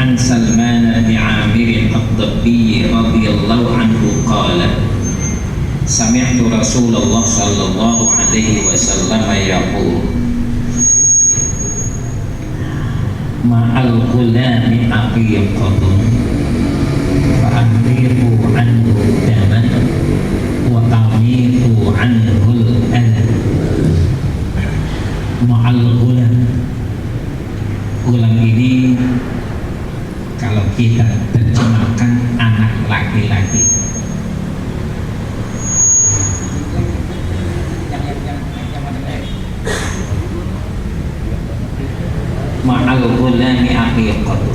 عن سلمان بن عامر الضبي رضي الله عنه قال سمعت رسول الله صلى الله عليه وسلم يقول ma'al ghulami aqiqatun fa'amriqu anhu daman wa tamiqu anhul adhan. Ma'al ghulam, ghulam ini kalau kita terjemahkan anak laki-laki. Ma'al ghulami aqiqatu.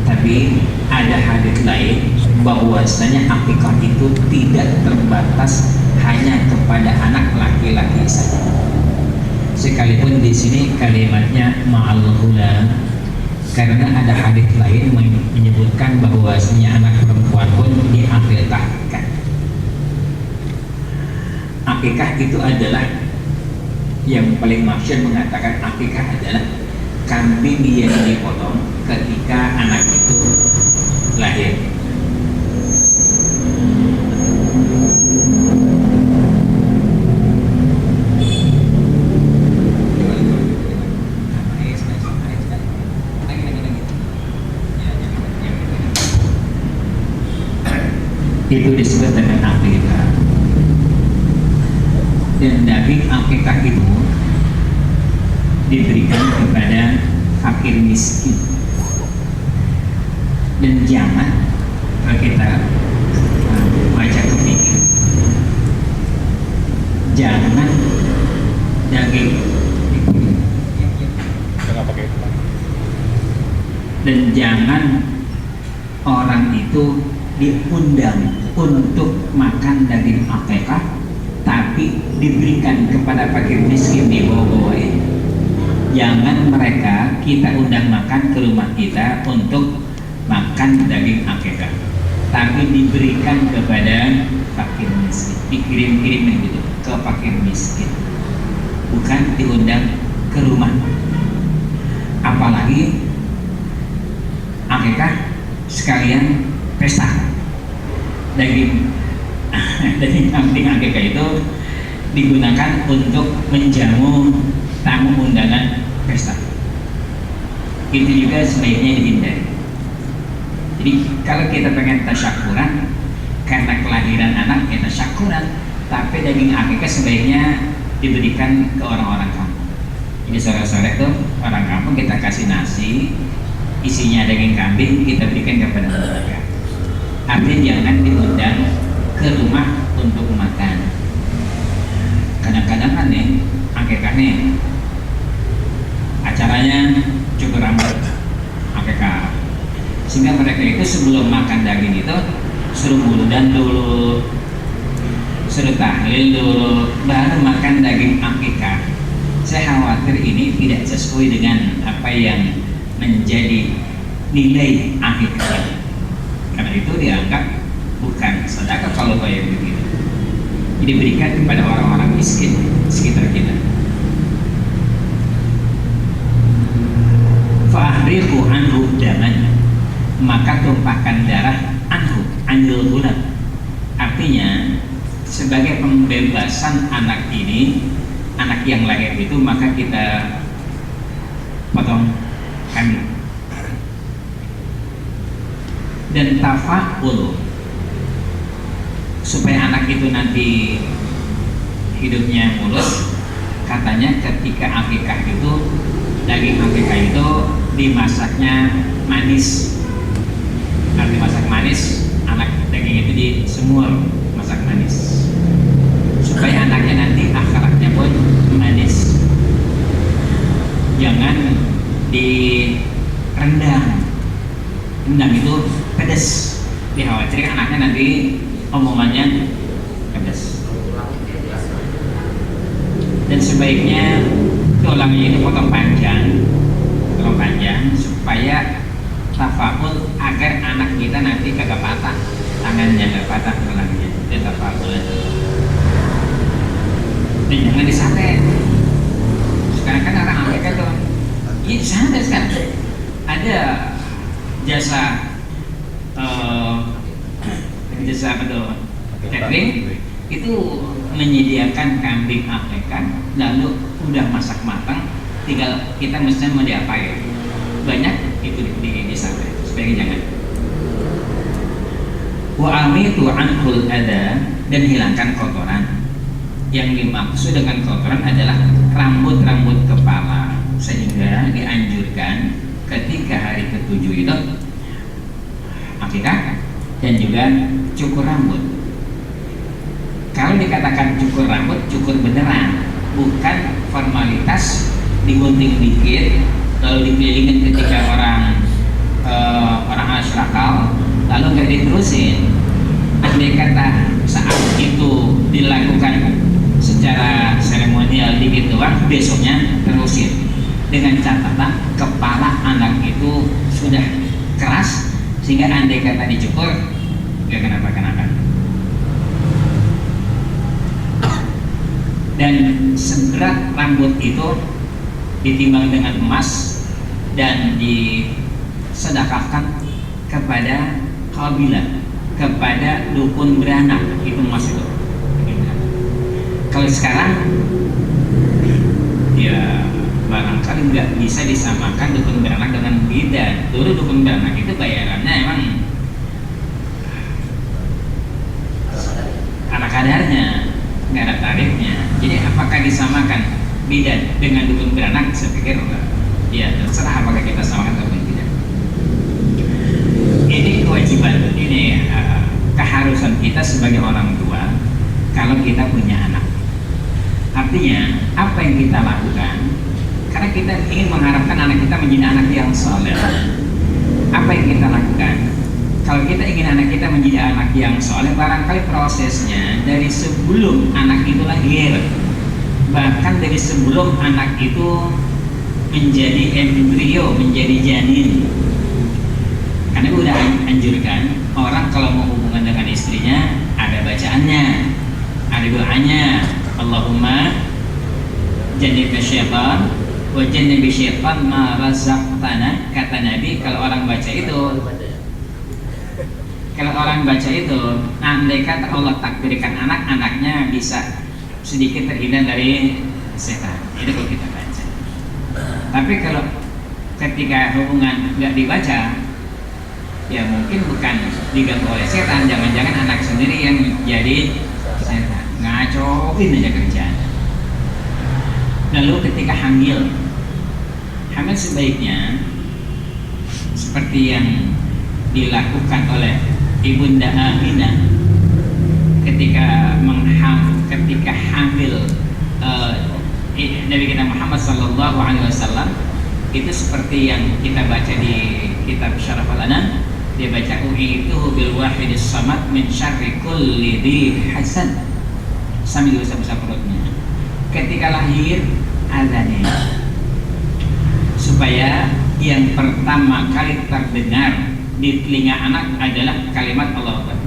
Tapi ada hadits lain bahwasanya akikah itu tidak terbatas hanya kepada anak laki-laki saja. Sekalipun di sini kalimatnya ma'al ghulam, karena ada hadits lain menyebutkan bahwasanya anak perempuan pun diakikahkan. Akikah itu adalah yang paling masyhur mengatakan akikah adalah kambing yang dipotong ketika anak itu lahir. Itu disebut dengan akikah. Dan daging akikah itu diberikan kepada fakir miskin. Dan jangan kalau kita baca ke pikir, jangan daging dan jangan orang itu diundang untuk makan daging akikah, tapi diberikan kepada fakir miskin di bawah-bawah ini. Jangan mereka kita undang makan ke rumah kita untuk makan daging akikah, tapi diberikan kepada fakir miskin, dikirim-kirim gitu ke fakir miskin, bukan diundang ke rumah. Apalagi akikah sekalian pesta daging kambing akikah itu digunakan untuk menjamu tamu undangan pesta. Itu juga sebaiknya dihindari. Jadi kalau kita pengen tasyakuran karena kelahiran anak, ya tasyakuran, tapi daging akikah sebaiknya diberikan ke orang-orang kampung. Jadi sore-sore tuh orang kampung kita kasih nasi, isinya daging kambing, kita berikan kepada mereka. Artinya jangan diundang ke rumah untuk makan. Kadang-kadang kan nih akikah nih acaranya cukur rambut akikah, sehingga mereka itu sebelum makan daging itu suruh wudhuan dulu, suruh tahlil dulu, baru makan daging akikah. Saya khawatir ini tidak sesuai dengan apa yang menjadi nilai akikah, karena itu dianggap bukan sedekah kalau kayak begitu. Jadi berikan kepada orang-orang miskin sekitar kita. Fa'ahriqu anhu daman, maka tumpahkan darah anil ghulam. Artinya sebagai pembebasan anak ini, anak yang lahir itu, maka kita potong kambing. Dan tafa'ul, supaya anak itu nanti hidupnya mulus. Katanya ketika akikah itu, daging akikah itu dimasaknya manis. Arti masak manis, anak daging itu disemur, masak manis, supaya anaknya nanti akhlaknya pun manis. Jangan direndang. Rendang itu pedas, dikhawatirkan anaknya nanti omongannya pedas. Dan sebaiknya tulangnya itu potong panjang supaya tafakul, agar anak kita nanti kagak patah tangannya, nggak patah tulangnya. Itu tafakul. Dan jangan disate. Sekarang kan orang Amerika tuh, ini disate sekarang. Ada jasa jasa apa tuh, catering itu menyediakan kambing akekah, lalu udah masak matang, tinggal kita mesti mau diapain. Banyak itu di sana, sebagai jangan. Wa amitu anhul ada, dan hilangkan kotoran. Yang dimaksud dengan kotoran adalah rambut-rambut kepala, sehingga dianjurkan ketika hari ke-7 itu akikah dan juga cukur rambut. Kalau dikatakan cukur rambut, cukur beneran, bukan formalitas digunting dikit lalu dikelilingin ketika orang asyrakal lalu nggak diterusin. Andai kata saat itu dilakukan secara seremonial dikit doang, besoknya terusin, dengan catatan kepala anak itu sudah keras sehingga andai kata dicukur gak kenapa-kenapa. Dan seberat rambut itu ditimbang dengan emas dan disedekahkan kepada kabilah, kepada dukun beranak, itu emas itu. Kalau sekarang ya barangkali nggak bisa disamakan dukun beranak dengan bidan. Dulu dukun beranak itu bayarannya emang ala kadarnya, nggak ada tarifnya. Jadi apakah disamakan bidan dengan dukun beranak? Saya pikir ya terserah apakah kita samakan atau tidak. Ini kewajiban, ini keharusan kita sebagai orang tua kalau kita punya anak. Artinya apa yang kita lakukan, karena kita ingin mengharapkan anak kita menjadi anak yang soleh. Apa yang kita lakukan? Kalau kita ingin anak kita menjadi anak yang soleh, barangkali prosesnya dari sebelum anak itu lahir, bahkan dari sebelum anak itu menjadi embrio, menjadi janin. Karena udah anjurkan orang kalau mau hubungan dengan istrinya ada bacaannya, ada doanya. Allahumma jannibna syaitan wa jannibi syaitan ma razaqtana. Kata Nabi, kalau orang baca itu, andai kata Allah takdirkan anak-anaknya bisa sedikit terhindar dari setan. Itu kalau kita baca. Tapi kalau ketika hubungan nggak dibaca, ya mungkin bukan diganggu oleh setan, jangan-jangan anak sendiri yang jadi setan, ngacoin aja kerjaan. Lalu ketika hamil sebaiknya seperti yang dilakukan oleh Ibunda Aminah ketika hamil Nabi kita Muhammad sallallahu alaihi wasallam, itu seperti yang kita baca di kitab Syaraf Al-Anam. Dia baca itu bil wahidis samad min syarri kulli dhi hasan, sambil usap-usap perutnya. Ketika lahir azannya, supaya yang pertama kali terdengar di telinga anak adalah kalimat Allah Akbar.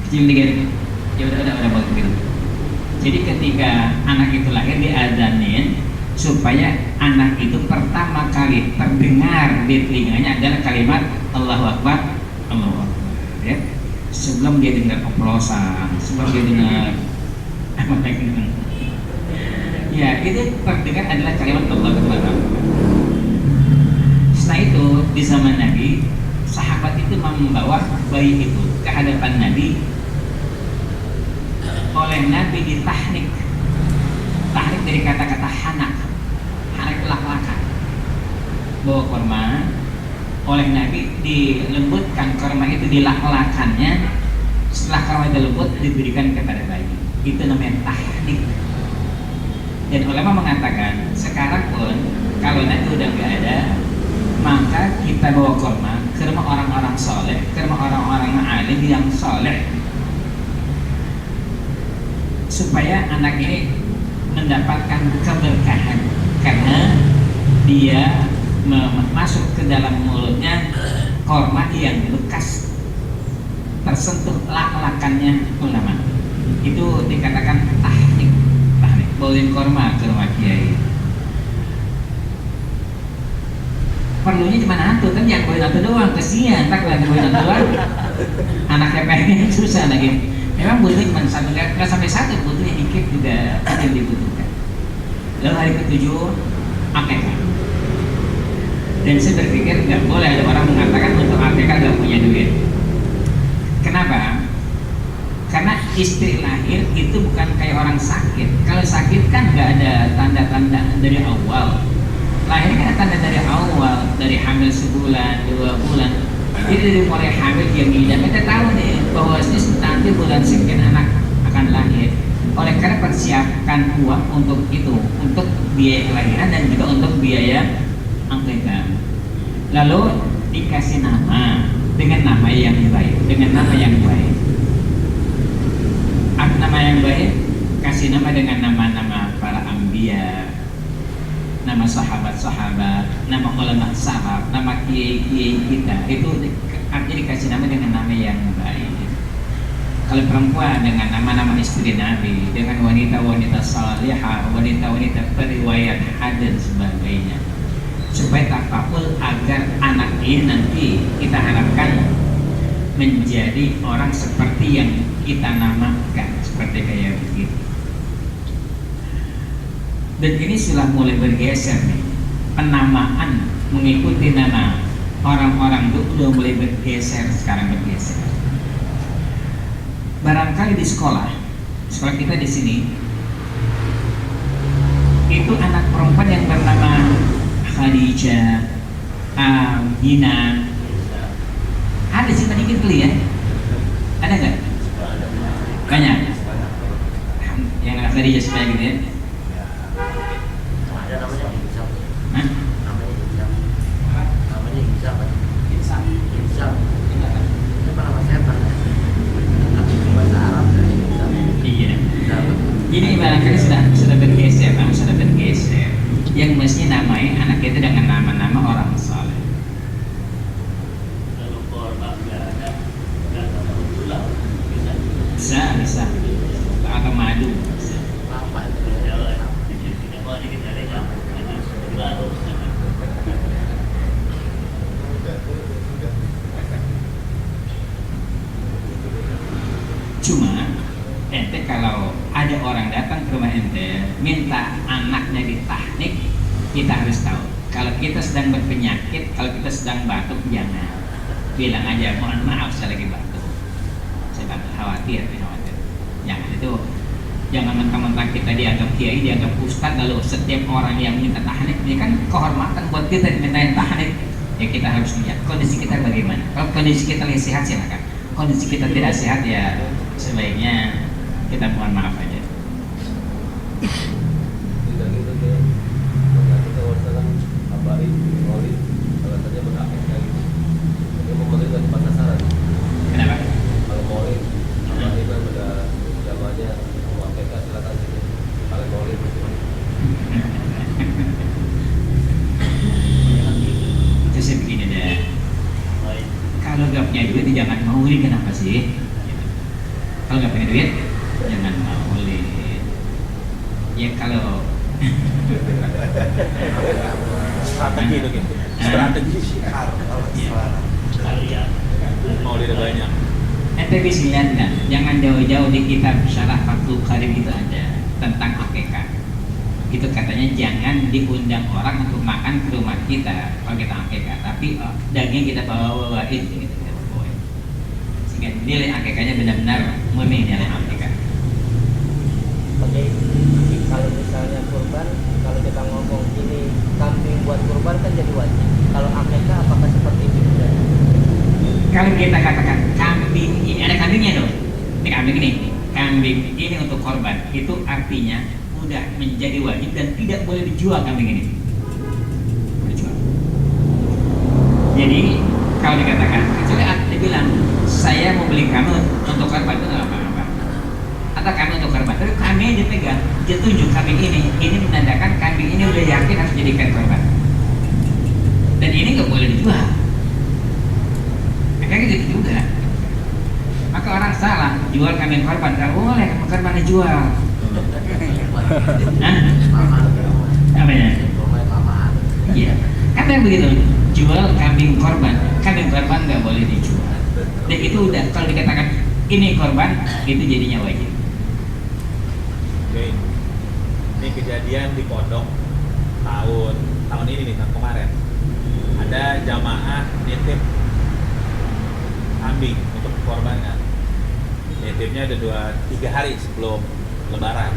Kecil dikit. Ya udah bagus gitu. Jadi ketika anak itu lahir diazanin, supaya anak itu pertama kali terdengar di telinganya adalah kalimat Allahu Akbar, Allahu Akbar. Ya. Sebelum dia dengar oplosan, sebelum dia dengar apa lagi. Ya, itu terdengar adalah kalimat Allahu Akbar. Setelah itu di zaman Nabi, sahabat itu membawa bayi itu ke hadapan Nabi. Oleh Nabi ditahnik. Tahnik dari kata-kata hanak lak-lakan. Bawa korma, oleh Nabi dilembutkan korma itu, dilak-lakannya. Setelah korma itu lembut diberikan kepada bayi. Itu namanya tahnik. Dan ulama mengatakan sekarang pun kalau nanti udah nggak ada, maka kita bawa korma ke rumah orang-orang soleh, ke rumah orang-orang alim yang soleh, supaya anak ini mendapatkan keberkahan karena dia masuk ke dalam mulutnya korma yang bekas tersentuh lak-lakannya ulama. Itu dikatakan tahnik. Bawain korma ke rumah kiai. perlunya cuma hantu, kan jangan bawain hantu doang, kesian, tak lagi bawain hantu doang anaknya pengen susah lagi. Memang butuh cuma satu, nggak sampai satu, butuhnya dikit juga yang dibutuhkan. Lalu hari ketujuh akekah. Dan saya berpikir nggak boleh ada orang mengatakan untuk akekah nggak punya duit. Kenapa? Karena istri lahir itu bukan kayak orang sakit. Kalau sakit kan nggak ada tanda-tanda dari awal. Lahir kan ada tanda dari awal, dari hamil sebulan, 2 bulan. Jadi dari mulai hamil dia ngidam, kita tahu nih bahwa nanti bulan sekian anak akan lahir. Oleh karena persiapkan uang untuk itu, untuk biaya kelahiran dan juga untuk biaya akekah. Lalu dikasih nama dengan nama yang baik, dengan nama yang baik. Apa nama yang baik? Kasih nama dengan nama-nama para anbiya, nama sahabat-sahabat, nama ulama salaf, nama kiai-kiai kita. Itu artinya dikasih nama dengan nama yang baik. Kalau perempuan dengan nama-nama istri Nabi, dengan wanita-wanita salihah, wanita-wanita periwayat hadis sebagainya, supaya takaful agar anak ini nanti kita harapkan menjadi orang seperti yang kita namakan, seperti kayak begitu. Dan ini sudah mulai bergeser nih, penamaan mengikuti nama orang-orang itu sudah mulai bergeser, sekarang bergeser. Barangkali di sekolah kita di sini itu anak perempuan yang bernama Khadijah, Aminah, ada sih sedikit kali ya? Ada nggak? Banyak. Yang anak Khadijah supaya gitu ya? Ada namanya Insaf. Hah? Namanya Insaf. Namanya Insaf. Insaf. Itu nama setan ya? Bahasa Arab dari Insaf. Iya. Insaf. Jadi barangkali sudah bergeser, sudah bergeser. Yang mestinya namai anak itu dengan nama-nama orang saleh. Kalau korban nggak ada tulang Bisa. Atau madu. apa itu ya? Tidak mau dikit ada yang baru. Cuma ente kalau ada orang datang ke rumah ente minta anaknya ditahnik, kita harus tahu kalau kita sedang berpenyakit, kalau kita sedang batuk, jangan bilang aja mohon maaf saya lagi batuk, saya takut khawatir. Jangan itu, jangan mentang-mentang kita dianggap kiai, dianggap ustadz, lalu setiap orang yang minta tahnik, ini kan kehormatan buat kita dimintain tahnik. Ya kita harus lihat kondisi kita bagaimana. Kalau kondisi kita lagi sehat silakan, kondisi kita tidak sehat ya sebaiknya kita mohon maaf aja. Tidak gitu deh. Kita wasalam kabarin, ngolin, kalau saja berakhir kayak gitu. Tapi pemerintah nggak tepat sasaran. Kenapa? Kalau ngolin, kabarin kan pada zamannya mau APK silakan sini. Kalau ngolin, Itu sih begini deh. Kalau nggak punya duit jangan maulid, kenapa sih? Kalau nggak punya duit jangan maulid. Ya kalau strategi itu gitu. Strategi syiar. Mau lihat banyak. ente bisa lihat nggak? Jangan jauh-jauh di kitab Syarah Fathul Qadir itu ada tentang akekah. Itu katanya jangan diundang orang untuk makan ke rumah kita kalau kita akekah, tapi daging kita bawa-bawain gitu, kita bawain. Sehingga nilai akekahnya benar-benar murni nilai akekah. Oke, kalau misalnya kurban, kalau kita ngomong ini kambing buat kurban kan jadi wajib. Kalau akekah apakah seperti itu juga? Kalau kita katakan kambing ini, ada kambingnya dong. Ini kambing ini, kambing ini untuk korban, itu artinya sudah menjadi wajib dan tidak boleh dijual kambing ini. Dijual. Jadi kalau dikatakan, kecuali dia bilang saya mau beli kamu untuk korban, itu nggak apa-apa. Atau kami untuk korban, tapi kambing dipegang, dia tunjuk kambing ini menandakan kambing ini udah yakin harus jadikan korban. Dan ini nggak boleh dijual. Kayak gitu juga. Maka orang salah jual kambing korban, nggak boleh kambing korban dijual. Hah? Apa ya? Iya, kata yang begitu. jual kambing korban nggak boleh dijual. Dan itu udah kalau dikatakan ini korban, itu jadinya wajib. Oke. Ini kejadian di pondok tahun ini nih, tahun kemarin. Ada jamaah nitip kambing untuk korbanan. Nitipnya ada 2-3 hari sebelum lebaran.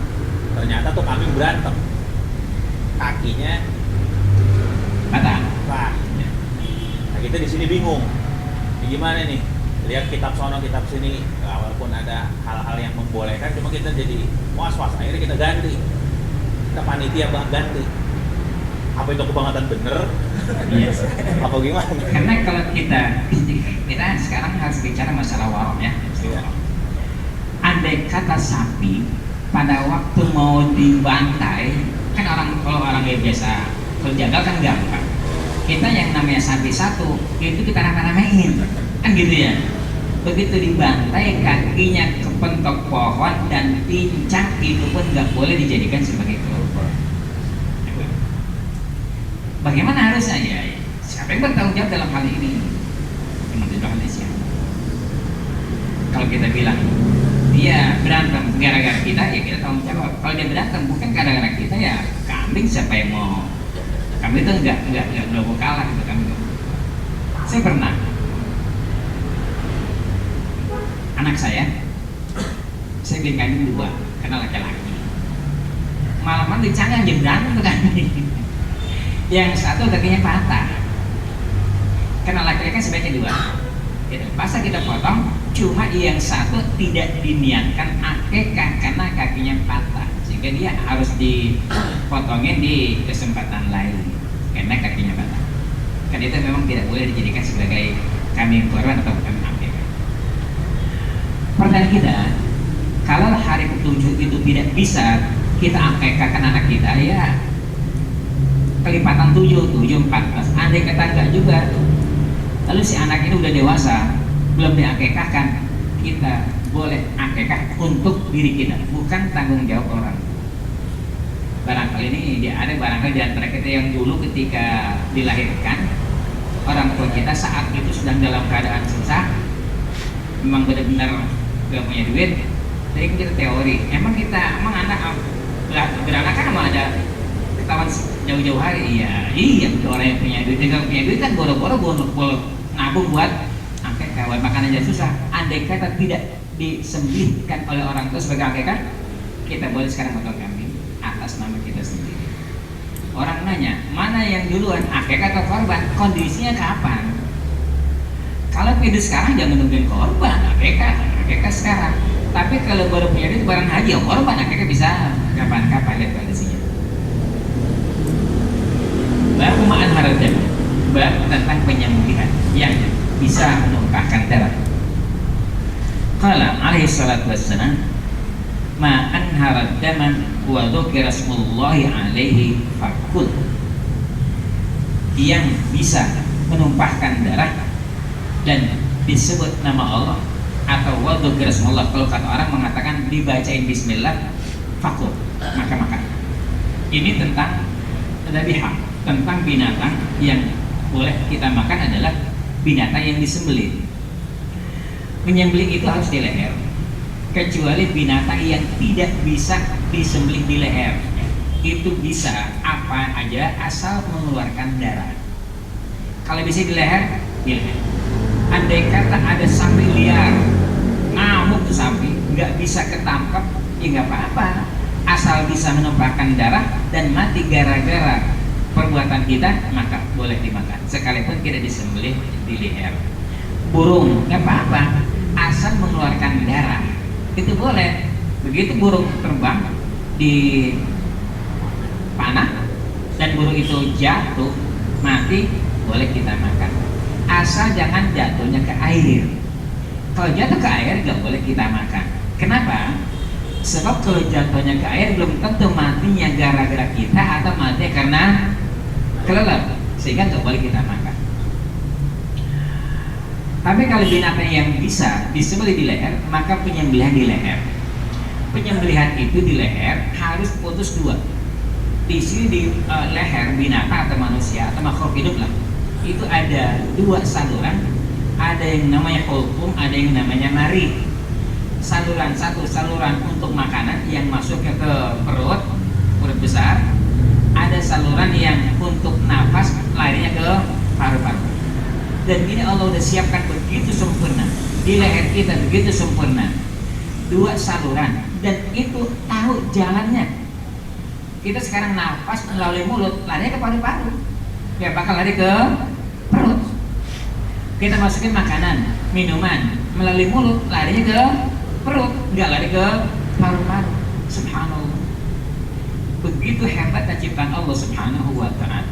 Ternyata tuh kambing berantem. Kakinya Patah. patah. Nah, kita di sini bingung. Ini gimana nih? Lihat kitab sono, kitab sini, walaupun ada hal-hal yang membolehkan, cuma kita jadi was-was. Akhirnya kita ganti. Kita panitia ganti. Apa itu kebangetan bener? Yes. Apa gimana? Karena kalau kita sekarang harus bicara masalah warung ya. Iya. Andai kata sapi pada waktu mau dibantai, kan kalau orang yang biasa berjagal kan gampang. Kita yang namanya sapi satu itu kita rame-ramein, kan gitu ya. Begitu dibantai kakinya kepentok pohon dan pincang, itu pun nggak boleh dijadikan sebagai korban. Bagaimana harusnya ya? Siapa yang bertanggung jawab dalam hal ini? Yang menentukan siapa? Kalau kita bilang dia berantem gara-gara kita, ya kita tanggung jawab. Kalau dia berantem bukan gara-gara kita, ya kambing siapa yang mau? Kami itu enggak mau kalah gitu kami. Saya pernah anak saya beli kambing 2 karena laki-laki. Malaman dicanggang jadi berantem tuh kambing. Yang satu kakinya patah. Karena laki-laki kan sebaiknya 2. Gitu. Masa kita potong, cuma yang satu tidak diniatkan akekah karena kakinya patah, sehingga dia harus dipotongin di kesempatan lain karena kakinya patah. Kan itu memang tidak boleh dijadikan sebagai kambing korban atau kambing akekah. Pertanyaan kita, kalau hari ke-7 itu tidak bisa kita akekahkan anak kita, ya kelipatan 7, 14. Andai kata enggak juga, lalu si anak ini udah dewasa, belum diakekahkan, kita boleh akekah untuk diri kita, bukan tanggung jawab orang. Barangkali ini dia ada barangkali di antara kita yang dulu ketika dilahirkan, orang tua kita saat itu sedang dalam keadaan susah, memang benar-benar gak punya duit. Jadi kita teori, emang anak beranak kan emang ada ketahuan jauh-jauh hari. Iya orang yang punya duit, yang punya duit kan boro-boro nabung buat akekah, makan aja susah. Andai kata tidak disembelihkan oleh orang tua sebagai akekah, kita boleh sekarang potong kambing atas nama kita sendiri. Orang nanya, mana yang duluan, akekah atau korban? Kondisinya kapan? Kalau hidup sekarang jangan nungguin korban, akekah sekarang. Tapi kalau baru punya duit barang haji, ya korban, akekah bisa kapan-kapan. Lihat kondisinya. Baru ma'an harajan, baru tentang penyembelihan yang bisa menumpahkan darah. Qala alaihi salatu wassalam, ma'an harajaman wa dzukira rasulullahi alaihi fakul. Yang bisa menumpahkan darah dan disebut nama Allah atau wa dzukira Rasulullah, kalau kata orang mengatakan dibacain bismillah, fakul, maka makan. Ini tentang dzabihah, tentang binatang yang boleh kita makan adalah binatang yang disembelih. Menyembelih itu harus di leher, kecuali binatang yang tidak bisa disembelih di leher. Itu bisa apa aja asal mengeluarkan darah. Kalau bisa di leher, di leher. Andai kata ada sapi liar, ngamuk tuh sapi, nggak bisa ketangkep, ya nggak apa-apa, asal bisa menumpahkan darah dan mati gara-gara perbuatan kita, maka boleh dimakan sekalipun tidak disembelih di leher. Burung nggak apa-apa, asal mengeluarkan darah itu boleh. Begitu burung terbang di panah dan burung itu jatuh mati, boleh kita makan, asal jangan jatuhnya ke air. Kalau jatuh ke air nggak boleh kita makan. Kenapa? Sebab kalau jatuhnya ke air belum tentu matinya gara-gara kita atau matinya karena kelelep, sehingga nggak boleh kita makan. Tapi kalau binatang yang bisa disembelih di leher, maka penyembelihan di leher. Penyembelihan itu di leher harus putus 2. Di sini di leher binatang atau manusia atau makhluk hidup lah, itu ada dua saluran, ada yang namanya hulqum, ada yang namanya mari. Saluran satu saluran untuk makanan yang masuk ke perut besar, ada saluran yang untuk nafas larinya ke paru-paru. Dan ini Allah udah siapkan begitu sempurna di leher kita, begitu sempurna, dua saluran, dan itu tahu jalannya. Kita sekarang nafas melalui mulut, larinya ke paru-paru, ya bakal lari ke perut. Kita masukin makanan, minuman melalui mulut, larinya ke perut, nggak lari ke paru-paru. Subhanallah, begitu hebatnya ciptaan Allah Subhanahu wa ta'ala.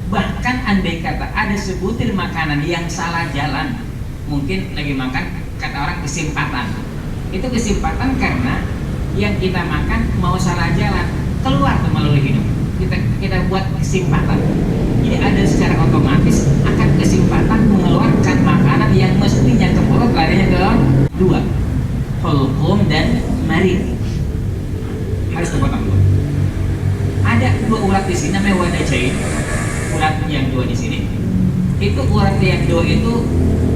Bahkan andai kata ada sebutir makanan yang salah jalan, mungkin lagi makan, kata orang kesempatan, itu kesempatan karena yang kita makan mau salah jalan, keluar tuh melalui hidup. Kita buat kesempatan. Jadi ada secara otomatis akan kesempatan mengeluarkan makanan yang mestinya ke mulut, larinya ke dua, hulqum dan mari. Harus terpotong dua. Ada dua urat di sini namanya wadajain. Urat yang dua di sini. Itu urat yang dua itu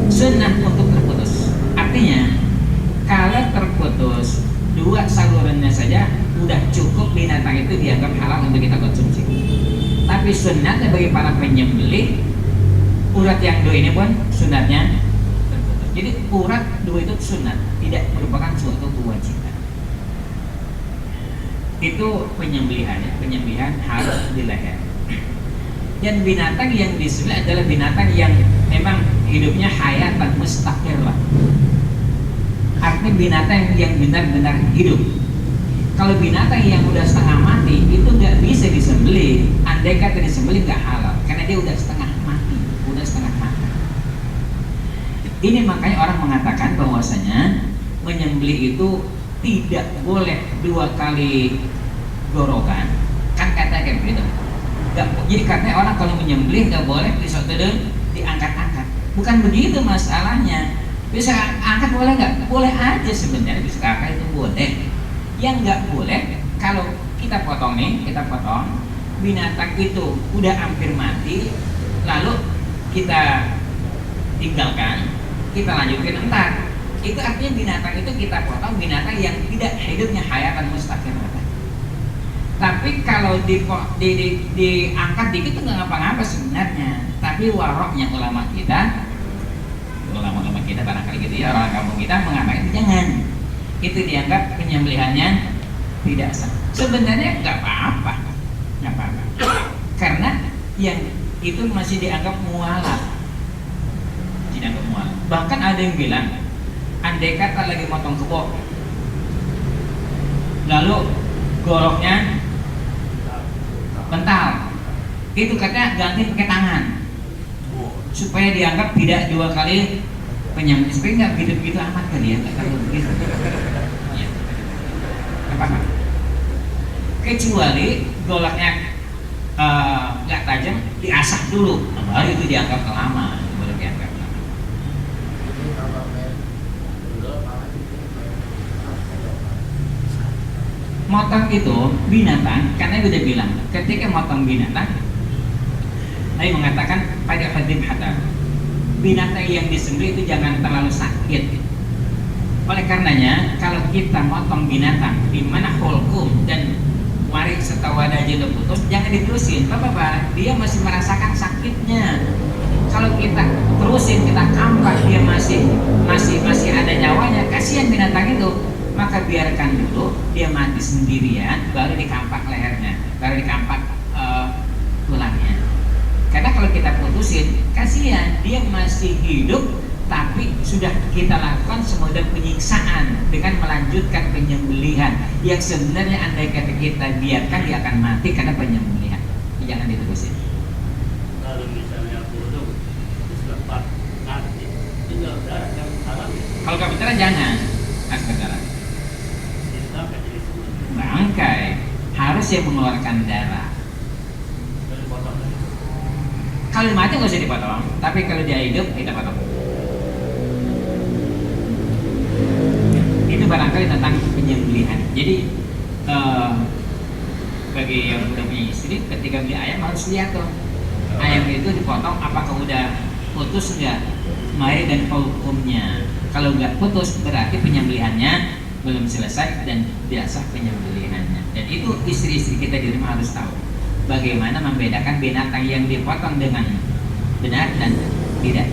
sunnah untuk terputus. Artinya kalau terputus dua salurannya saja udah cukup, binatang itu dianggap halal untuk kita konsumsi. Tapi sunnatnya bagi para penyembelih, urat yang dua ini pun sunnatnya terputus. Jadi urat dua itu sunnat, tidak merupakan suatu kewajiban. Itu penyembelihannya, penyembelihan harus di leher. Dan binatang yang disembelih adalah binatang yang memang hidupnya hayatan mustaqirlah. Artinya binatang yang benar-benar hidup. Kalau binatang yang udah setengah mati itu nggak bisa disembelih. Andai kata disembelih nggak halal, karena dia udah setengah mati, udah setengah mati. Ini makanya orang mengatakan bahwasanya menyembelih itu tidak boleh dua kali gorokan. Kan kata kayak begitu. Jadi katanya orang kalau menyembelih nggak boleh diangkat-angkat. Bukan begitu masalahnya. Bisa angkat boleh nggak? Boleh aja sebenarnya, bisa angkat itu boleh. Yang nggak boleh kalau kita potong nih, kita potong binatang itu udah hampir mati, lalu kita tinggalkan, kita lanjutin entar. Itu artinya binatang itu kita potong binatang yang tidak hidupnya hayatan mustaqim. Tapi kalau diangkat dikit itu nggak ngapa-ngapa sebenarnya. Tapi waroknya ulama kita barangkali gitu ya, orang kampung kita mengatakan jangan, itu dianggap penyembelihannya tidak sah. Sebenarnya nggak apa-apa, karena yang itu masih dianggap mualaf, Bahkan ada yang bilang, andai kata lagi motong kebo, lalu goroknya kental, itu katanya ganti pakai tangan supaya dianggap tidak dua kali penyembelih. Supaya nggak begitu-begitu amat kali ya, nggak terlalu begitu. Ya. Apa? Kecuali golaknya nggak tajam, diasah dulu, baru itu dianggap lama, baru dianggap lama. Motong itu binatang, karena udah bilang, ketika motong binatang, Nabi mengatakan pada hadib hadar, binatang yang disembelih itu jangan terlalu sakit. Oleh karenanya, kalau kita motong binatang di mana hulqum dan warik serta wadah udah putus, jangan diterusin. Bapak-bapak, dia masih merasakan sakitnya. Kalau kita terusin, kita kampak, dia masih ada nyawanya, kasihan binatang itu. Maka biarkan dulu dia mati sendirian, baru dikampak lehernya, baru dikampak tulangnya. Karena kalau kita putusin, kasihan dia masih hidup, tapi sudah kita lakukan semodel penyiksaan dengan melanjutkan penyembelihan yang sebenarnya andai kata kita biarkan, dia akan mati karena penyembelihan. Jangan diterusin. Kalau misalnya burung diselepas nanti tinggal darah yang halal. Kalau kebetulan jangan, harus berdarah. Bangkai harus yang mengeluarkan darah. Kalau mati nggak usah dipotong, tapi kalau dia hidup kita potong. Itu barangkali tentang penyembelihan. Jadi bagi yang udah punya istri, ketika beli ayam harus lihat tuh ayam itu dipotong apakah udah putus nggak? Mari dan hukumnya. Kalau nggak putus berarti penyembelihannya belum selesai dan biasa penyembelihannya. Dan itu istri-istri kita di rumah harus tahu bagaimana membedakan binatang yang dipotong dengan benar dan tidak.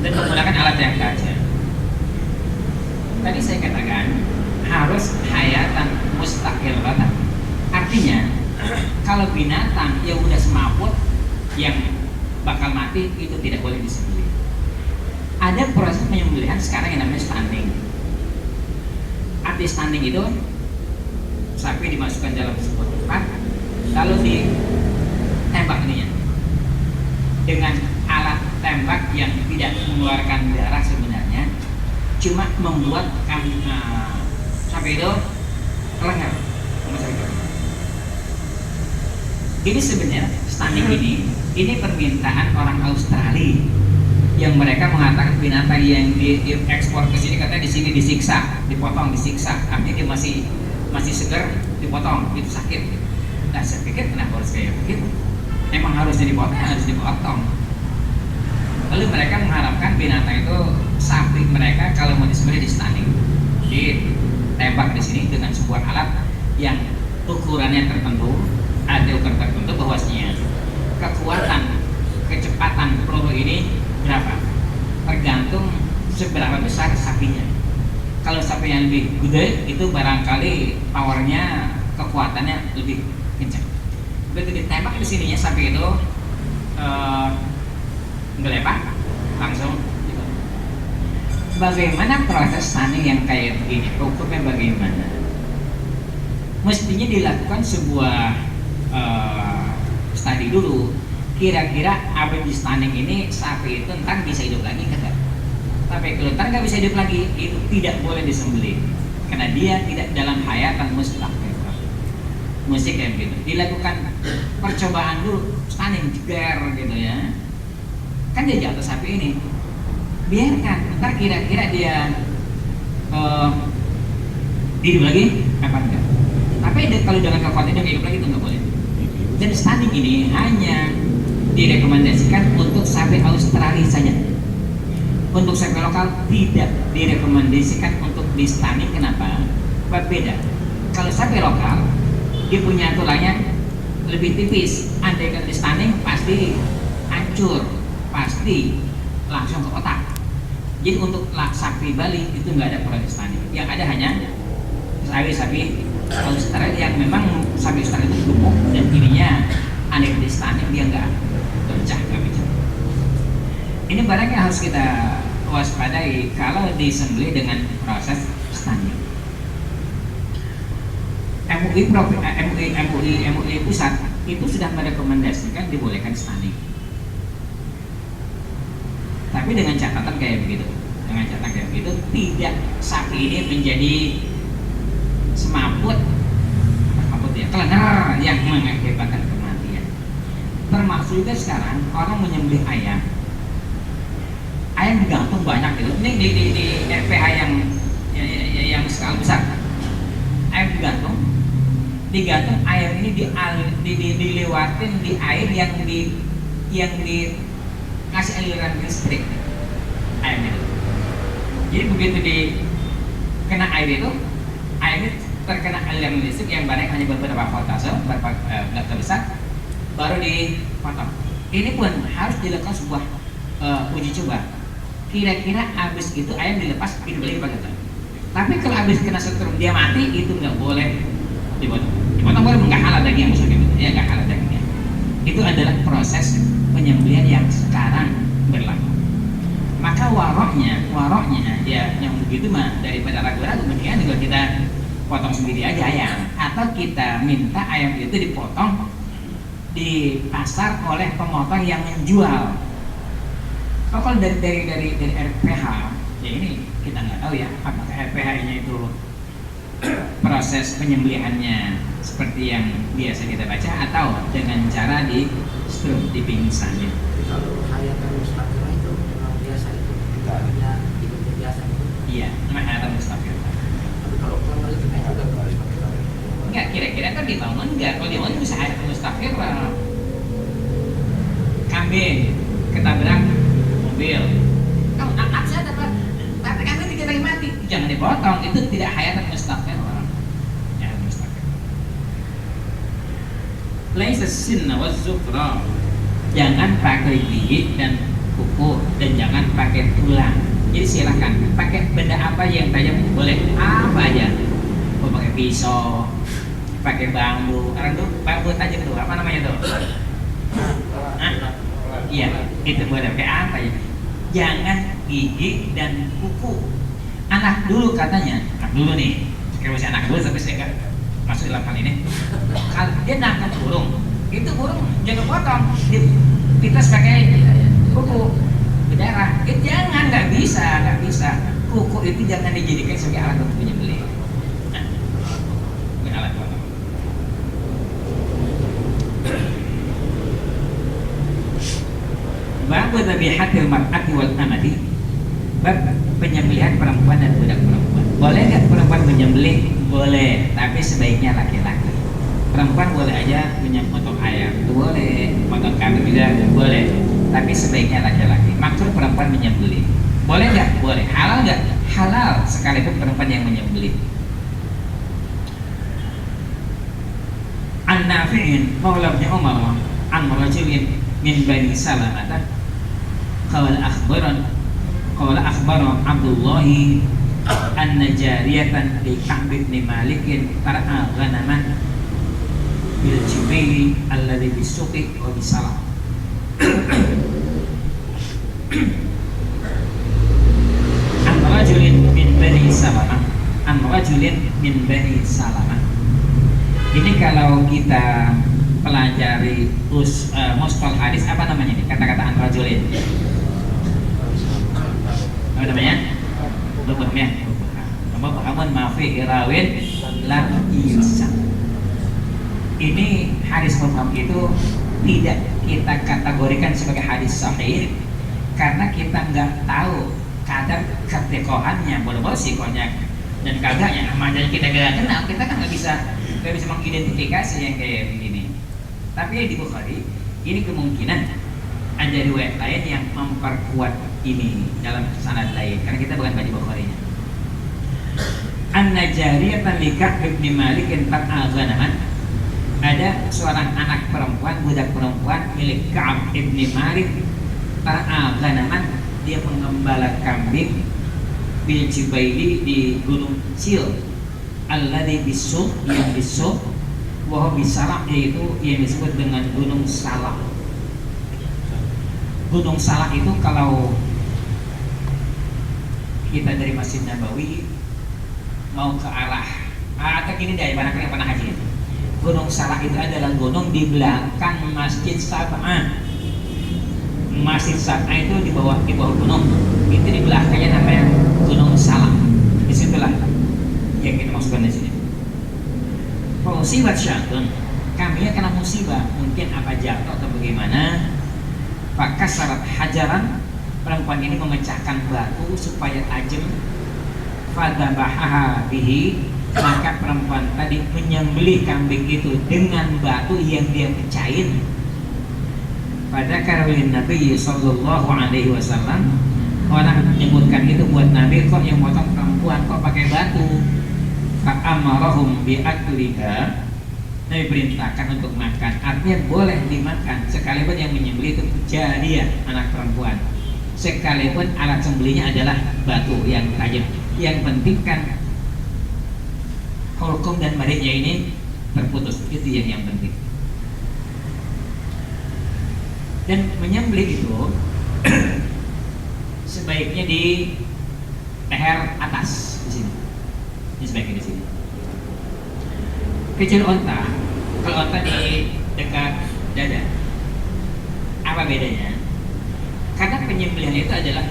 Dan menggunakan alat yang kaca. Tadi saya katakan harus hayatan mustaqillatan. Artinya kalau binatang yang udah semaput yang bakal mati itu tidak boleh disembelih. Ada proses penyembelihan sekarang yang namanya stunning. Arti stunning itu sapi dimasukkan dalam sebuah tempat lalu ditembak ininya dengan alat tembak yang tidak mengeluarkan darah sebenarnya, cuma membuatkan sapi itu leher. Ini sebenarnya stunning ini permintaan orang Australia yang mereka mengatakan binatang yang diekspor ke sini katanya di sini disiksa, dipotong, disiksa. Artinya dia masih segar, dipotong, itu sakit. Nah saya pikir kenapa harus kayak begitu? Emang harusnya dipotong, harus dipotong. Lalu mereka mengharapkan binatang itu sapi mereka kalau mau disembelih di stunning, ditembak di sini dengan sebuah alat yang ukurannya tertentu, ada ukuran tertentu bahwasanya kekuatan, kecepatan peluru ini berapa? Tergantung seberapa besar sapinya. Kalau sapi yang lebih gede itu barangkali powernya, kekuatannya lebih kencang. Begitu ditembak di sininya sapi itu ngelepak langsung. Bagaimana proses stunning yang kayak begini? Hukumnya bagaimana? Mestinya dilakukan sebuah studi dulu. Kira-kira abis di stunning ini sapi itu ntar bisa hidup lagi kan? Tapi kalau ntar nggak bisa hidup lagi, itu tidak boleh disembelih karena dia tidak dalam hayatan mustaqil. Mesti kayak gitu. Dilakukan percobaan dulu, stunning jeger gitu ya. Kan dia jatuh sapi ini, biarkan. Ntar kira-kira dia hidup lagi apa enggak? Tapi kalau dengan kekuatan dia hidup lagi itu nggak boleh. Dan stunning ini hanya direkomendasikan untuk sapi Australia saja. Untuk sapi lokal tidak direkomendasikan untuk di stunning. Kenapa? Berbeda. Kalau sapi lokal dia punya tulangnya lebih tipis. Andai kata di stunning pasti hancur, pasti langsung ke otak. Jadi untuk sapi Bali itu nggak ada proses stunning. Yang ada hanya sapi Australia yang memang sapi Australia itu gemuk dan ininya andai kata di stunning dia nggak pecah, nggak pecah. Ini barang yang harus kita waspadai kalau disembelih dengan proses stunning. MUI pusat itu sudah merekomendasikan dibolehkan stunning. Tapi dengan catatan kayak begitu. Dengan catatan kayak begitu, tidak sapi ini menjadi semaput ya, kelenger yang mengakibatkan kematian. Termasuk juga sekarang orang menyembelih ayam digantung banyak gitu. Ini di RPH yang skala besar, ayam digantung ayam ini dilewatin di air yang dikasih aliran listrik ayam itu. Jadi begitu kena air itu, ayam itu terkena aliran listrik yang banyak hanya beberapa voltase, beberapa besar, baru dipotong. Ini pun harus dilakukan sebuah uji coba. Kira-kira abis itu ayam dilepas hidup lagi apa enggak? Tapi kalau abis kena setrum dia mati, itu nggak boleh dipotong. Dipotong boleh nggak halal dagingnya misalnya gitu, ya nggak halal dagingnya. Itu adalah proses penyembelihan yang sekarang berlaku. Maka waroknya ya yang begitu mah daripada ragu-ragu mendingan juga kita potong sendiri aja ayam, atau kita minta ayam itu dipotong di pasar oleh pemotong yang menjual. Oh, kalau dari RPH ya ini kita nggak tahu ya apakah RPH-nya itu proses penyembelihannya seperti yang biasa kita baca atau dengan cara di strum, dipingsannya. Kalau hayatan mustaqil itu memang biasa itu hanya hidup biasa itu. Iya, memang hayatan mustaqil. Tapi kalau pelanggar itu kan juga mustaqil. Enggak, kira-kira kan dibangun enggak? Kalau dibangun bisa hayat mustaqirah. Kambing ketabrak mobil, kalau angkat saya tapi kambing dikira mati, jangan dipotong, itu tidak hayat mustaqirah. Ya mustaqirah. Laisa sinna wa zufra, jangan pakai gigi dan kuku dan jangan pakai tulang. Jadi silakan pakai benda apa yang tajam boleh, apa aja. Mau pakai pisau, pakai bambu. Orang tuh bambu tajam tuh apa namanya tuh? Hah? Iya, itu boleh pakai apa ya? Jangan gigi dan kuku. Anak dulu katanya, anak dulu nih. Kalau masih anak dulu sampai saya nggak masuk dalam hal ini. Kalau dia nangkap burung, itu burung jangan potong, kita pakai kuku berdarah. Itu jangan, nggak bisa. Kuku itu jangan dijadikan sebagai alat untuk menyembelih. Nah, ini alat apa? Babu dhabihatil mar'ati wal amati, bab penyembelihan perempuan dan budak perempuan. Boleh nggak perempuan menyembelih? Boleh, tapi sebaiknya laki-laki. Perempuan boleh aja memotong ayam, boleh, potong kambing juga boleh, tapi sebaiknya laki-laki. Maksud perempuan menyembelih, boleh nggak? Boleh. Halal nggak? Halal, sekalipun perempuan yang menyembelih. An-Nafi'in Maula bin Umar an rajulin min Bani Salamah qala akhbaran Abdullah anna jariyatan li Ka'b bin Malik tar'a ghanaman bil jibaili alladhi bisuqi wa bisalam. An rajulin min Bani Salamah. Ini kalau kita pelajari mustal hadis, apa namanya nih kata-kata an rajulin? Apa namanya? Lubuknya. Amun mafi irawin lam yusam. Ini hadis mubham itu tidak kita kategorikan sebagai hadis sahih karena kita nggak tahu kadar ketekohannya, boleh-boleh sih konyak dan kagaknya. Namanya kita nggak kenal, kita kan nggak bisa mengidentifikasi yang kayak begini. Tapi di Bukhari ini kemungkinan ada riwayat lain yang memperkuat ini dalam sanad lain, karena kita bukan baca Bukharinya. An-Najariyatan li Ka'b bin Malik ta'aghanaman, ada seorang anak perempuan, budak perempuan milik Ka'b bin Malik ta'aghanaman, dia mengembala kambing bil Jibaili di Gunung Sil, alladhi bisuq, yang bisuq wa bisalah, yaitu yang disebut dengan Gunung Salah. Gunung Salah itu kalau kita dari Masjid Nabawi mau ke arah atau gini deh, barangkali yang pernah haji, Gunung Salah itu adalah gunung di belakang Masjid Sab'ah. Masjid Sab'ah itu di bawah gunung, itu di belakangnya namanya Gunung Salah. Disitulah yang kita maksudkan di sini. Musibat syatun, kami kena musibah, mungkin apa jatuh atau bagaimana. Maka syarat hajaran, perempuan ini memecahkan batu supaya tajam. Fadabahaha bihi, maka perempuan tadi menyembelih kambing itu dengan batu yang dia pecahin. Pada karwin Nabi Sallallahu Alaihi Wasallam, orang menyebutkan itu buat Nabi, kok yang potong perempuan kok pakai batu? Fa'amarahum bi'akliha, Nabi perintahkan untuk makan, artinya boleh dimakan sekalipun yang menyembelih itu jariyah, anak perempuan, sekalipun alat sembelihnya adalah batu yang tajam. Yang penting kan hukum dan maridnya ini terputus, itu yang penting. Dan menyembelih itu sebaiknya di leher atas, di sini. Ini sebaiknya di sini. Kecil onta, kalau onta di dekat dada, apa bedanya? Karena penyembelihan itu adalah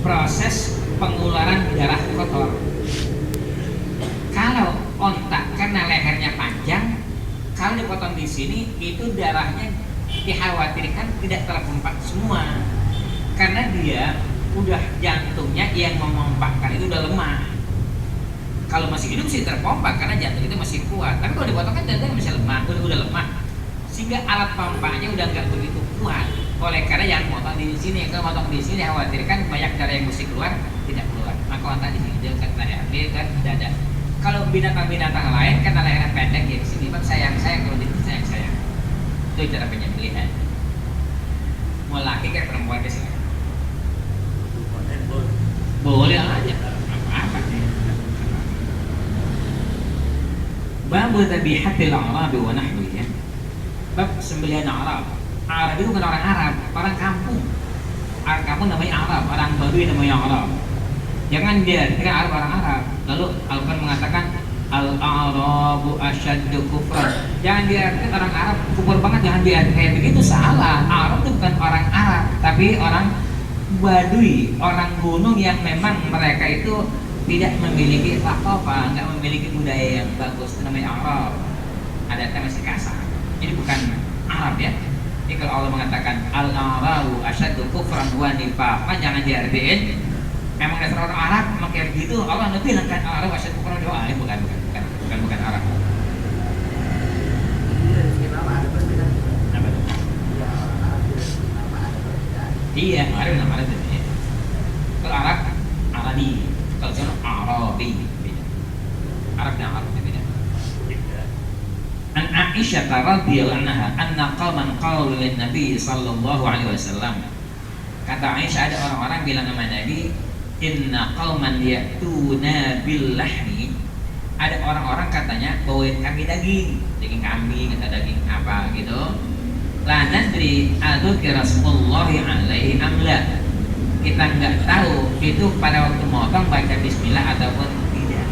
proses pengeluaran darah kotor. Kalau onta karena lehernya panjang, kalau dipotong di sini itu darahnya dikhawatirkan tidak terpompa semua, karena dia udah jantungnya yang memompakkan itu udah lemah. Kalau masih hidup sih terpompa karena jantung itu masih kuat, tapi kalau dipotong kan jantungnya masih lemah, udah lemah, sehingga alat pompanya udah nggak begitu kuat. Oleh karena yang potong di sini, kalau potong di sini khawatirkan banyak darah yang mesti keluar tidak keluar. Maka otak di sini dekat RB kan dada. Kalau binatang-binatang lain karena lehernya pendek ya di sini, bang sayang kalau di sini sayang. Itu cara penyembelihan. Mau laki kayak perempuan ke sini. Boleh aja, apa-apa sih. Bab dhabihatil Arab wa nahwiha. Bab sembelihan Arab. Arab itu bukan orang Arab, orang kampung. Orang kampung namanya Arab, orang Badui namanya Arab. Jangan dia kira Arab orang Arab. Lalu Al-Quran mengatakan Al-Arabu asyaddu kufran. Jangan diartikan orang Arab kufur banget, jangan diartikan kayak begitu, salah. Arab itu bukan orang Arab, tapi orang Badui, orang gunung yang memang mereka itu tidak memiliki thaqafah, nggak memiliki budaya yang bagus, itu namanya Arab. Adatnya masih kasar. Jadi bukan Arab ya. Jadi kalau Allah mengatakan Al-Arabu asyaddu kufran wa nifaqan, jangan diartikan memang dasar orang Arab makanya begitu. Allah lebih bilang kan Arab asyaddu kufran wa nifaqan. Bukan Arab. Iya, Arab nama Arab itu. Kalau Arab Arabi, kalau Jawa Arabi beda. Arab dan Arab itu beda. An Aisyah radhiyallahu anha anna qauman qalu lin Nabi sallallahu alaihi wasallam. Kata Aisyah, ada orang-orang bilang sama Nabi, inna qauman ya'tuna bil lahmi. Ada orang-orang katanya bawain kami daging kambing atau daging apa gitu. La nadri adzukira rasulullahi alaihi amla. Kita nggak tahu itu pada waktu motong baca bismillah ataupun tidak.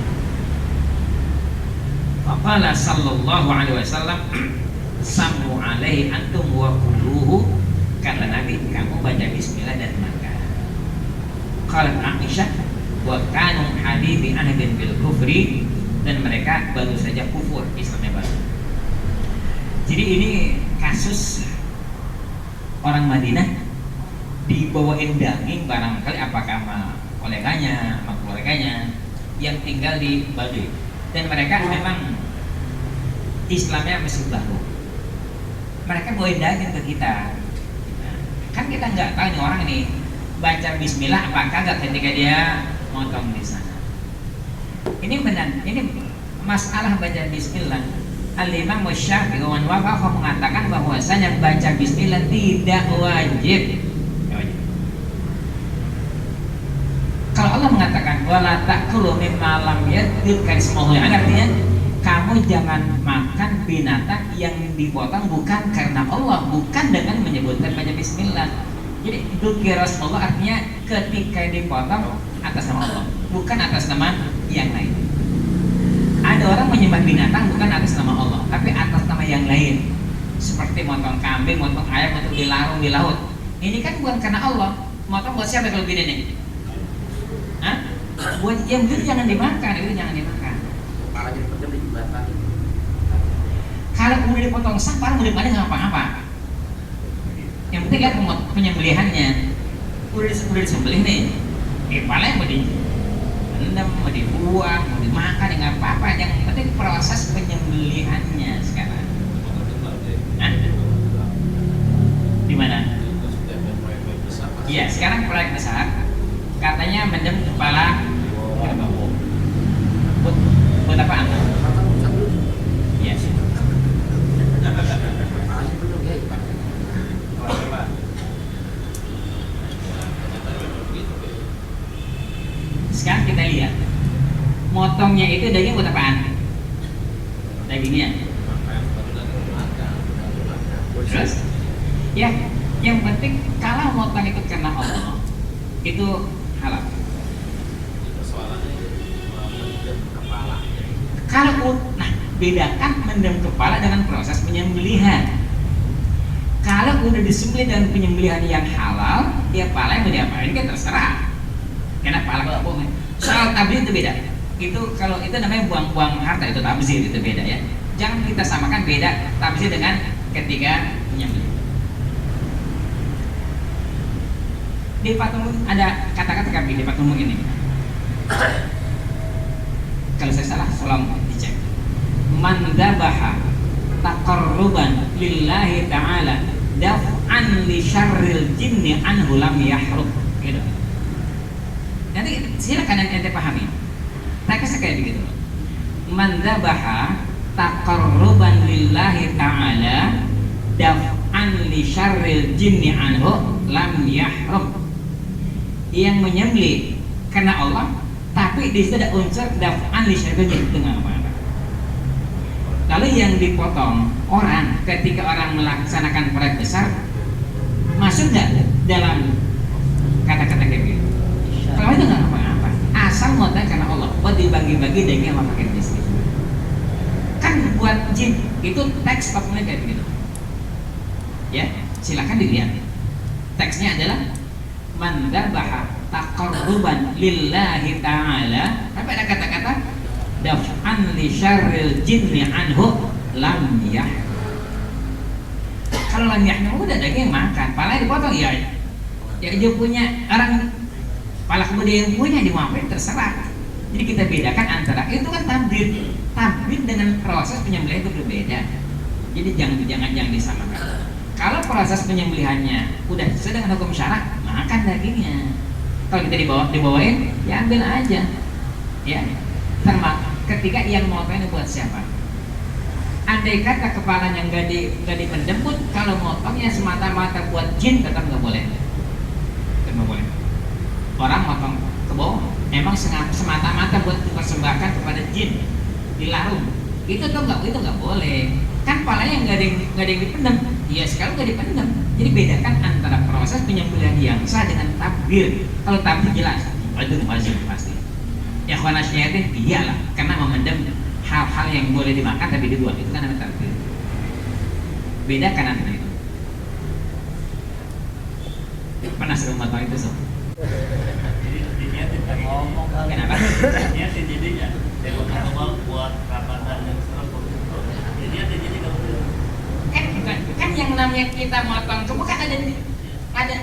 Faqala sallallahu alaihi wasallam samu alaihi antum wa kuluhu. Kata Nabi, kamu baca bismillah dan makan. Qalat Aisyah wa kanu hadithi ahdin bil kufri, dan mereka baru saja kufur, Islamnya baru. Jadi ini kasus orang Madinah dibawain daging barangkali apakah sama koleganya, sama keluarganya yang tinggal di Baduy, dan mereka memang Islamnya masih baru. Mereka bawain daging ke kita. Nah, kan kita nggak tahu nih orang ini baca bismillah apakah nggak ketika dia motong di sana. Ini benar, ini masalah baca bismillah. Al-Imam Syafi'i wa wafaqah mengatakan bahwasanya baca bismillah tidak wajib. Kalau Allah mengatakan wala ta'kulu mimma lam yadhkar ismullahi, artinya kamu jangan makan binatang yang dipotong bukan karena Allah, bukan dengan menyebutkan baca bismillah. Jadi dzikir Rasulullah artinya ketika dipotong atas nama Allah, bukan atas nama yang lain. Ada orang menyembah binatang bukan atas nama Allah, tapi atas nama yang lain. Seperti motong kambing, motong ayam untuk dilarung di laut. Ini kan bukan karena Allah. Motong buat siapa kalau gini nih? Hah? Buat yang begitu jangan dimakan, itu jangan dimakan. Kepala jadi pejam di jembatan. Kalau udah dipotong sampah, udah pada nggak apa-apa. Yang penting lihat penyembelihannya. Udah disembelih nih. Kepala yang mau direndam, mau dibuang, mau dimakan, nggak apa-apa. Yang penting proses penyembelihannya sekarang. Hah? Di mana? Iya, sekarang proyek besar. Katanya mendem kepala buat apaan? Iya. Sekarang kita lihat motongnya itu daging buat apaan? Dagingnya. Terus? Ya, yang penting kalau motong itu karena Allah itu halal. Kalau nah bedakan mendem kepala dengan proses penyembelihan. Kalau udah disembelih dengan penyembelihan yang halal, ya pala yang mau diapain kan terserah. Karena pala kalau bohong. Soal tabzir itu beda. Itu kalau itu namanya buang-buang harta, itu tabzir, itu beda ya. Jangan kita samakan beda tabzir dengan ketika menyembelih. Di patung ada kata-kata kami di patung ini. Kalau saya salah, tolong dicek. Man dabaha taqarruban lillahi ta'ala daf'an li syarril jinni anhu lam yahrum. Gitu. Nanti silakan ente pahami. Teksnya kayak begitu. Man dabaha taqarruban lillahi ta'ala daf'an li syarril jinni anhu lam yahrum. Yang menyembelih karena Allah, tapi di situ ada unsur daf'an li syarril jinni, itu nggak apa-apa. Lalu yang dipotong orang ketika orang melaksanakan proyek besar, masuk nggak dalam kata-kata kayak gitu? Kalau itu nggak apa-apa, asal muatan karena Allah, buat dibagi-bagi dengan sama pakai bisnis. Kan buat jin itu teks pakumnya kayak begitu. Ya, silakan dilihat. Teksnya adalah man dabaha taqarruban lillahi ta'ala, tapi ada kata-kata daf'an li syarril jinni anhu lam yahrum. Kalau lam yahrum udah daging makan, palanya dipotong ya dia punya orang pala kemudian yang punya dimaafin terserah. Jadi kita bedakan antara itu kan tabir dengan proses penyembelihan itu berbeda. Jadi jangan disamakan. Kalau proses penyembelihannya udah sesuai dengan hukum syara, makan dagingnya. Kalau kita dibawain, ya ambil aja. Ya, termasuk ketika yang motongnya buat siapa? Andai kata kepalanya nggak dipendem pun, kalau motongnya semata-mata buat jin tetap nggak boleh. Tetap boleh. Orang motong kebo, emang semata-mata buat dipersembahkan kepada jin, dilarung. Itu nggak boleh. Kan palanya nggak ada yang dipendem. Ya sekarang nggak dipendem. Jadi bedakan antara proses penyembelihan yang sah dengan takbir. Kalau takbir jelas, itu wajib pasti. Ya khanasyatin iyalah, karena memendam hal-hal yang boleh dimakan tapi dibuang, itu kan namanya takbir. Bedakan antara itu. Pernah sering motong itu sob? Jadi dia tidak ngomong kali. Kenapa? Dia jadinya dia buat rapatan yang serem. Jadi dia nggak boleh. Kan yang namanya kita motong itu bukan ada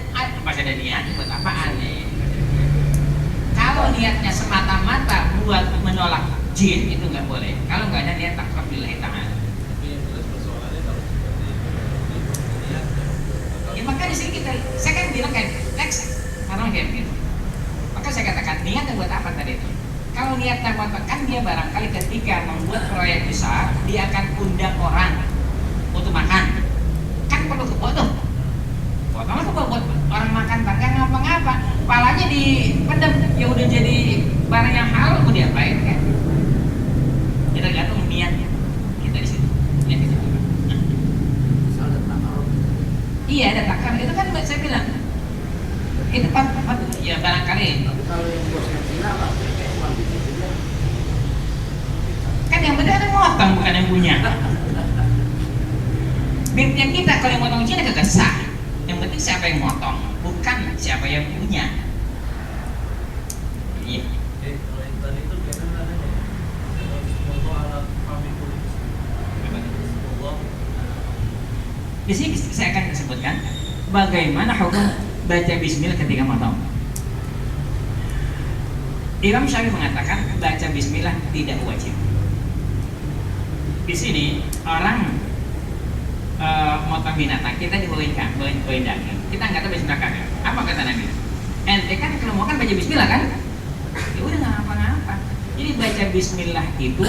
pas ada niat buat apaan nih? Kalau niatnya semata-mata buat menolak jin itu nggak boleh. Kalau nggak ada niat takrab lillahi ta'ala. Tapi yang jelas persoalannya kalau seperti niat, Ya maka di sini saya kan bilang kayak teks orang kayak begitu. Maka saya katakan niatnya buat apa tadi itu? Kalau niatnya buat kan dia barangkali ketika membuat proyek besar dia akan undang orang untuk makan. Kan perlu kepotong. Potonglah buat orang makan nggak ngapa-ngapa. Palanya dipendam, ya udah jadi barang yang halal mau diapain kan? Kita gantung niatnya kita di situ. Niat kita. Misalnya takar. Iya ada takar itu kan saya bilang itu ya barangkali Tapi kalau yang bosnya Cina apa? Cuma gitu ya. kan yang benar ada motong bukan yang punya. Bibnya kita kalau yang motong Cina kagak sah. Yang penting siapa yang motong, bukan siapa yang punya. Iya. kalau yang tadi itu biasanya namanya semoga alat kami politis. Semoga Di sini saya akan sebutkan bagaimana hukum baca bismillah ketika motong. Imam Syafi'i mengatakan baca bismillah tidak wajib. Di sini orang motong binatang, kita dibawain daging, kita nggak tahu bismillah kagak. Apa kata Nabi? Ente kan kalau mau kan baca bismillah kan? Ya udah nggak apa-apa. Jadi baca bismillah itu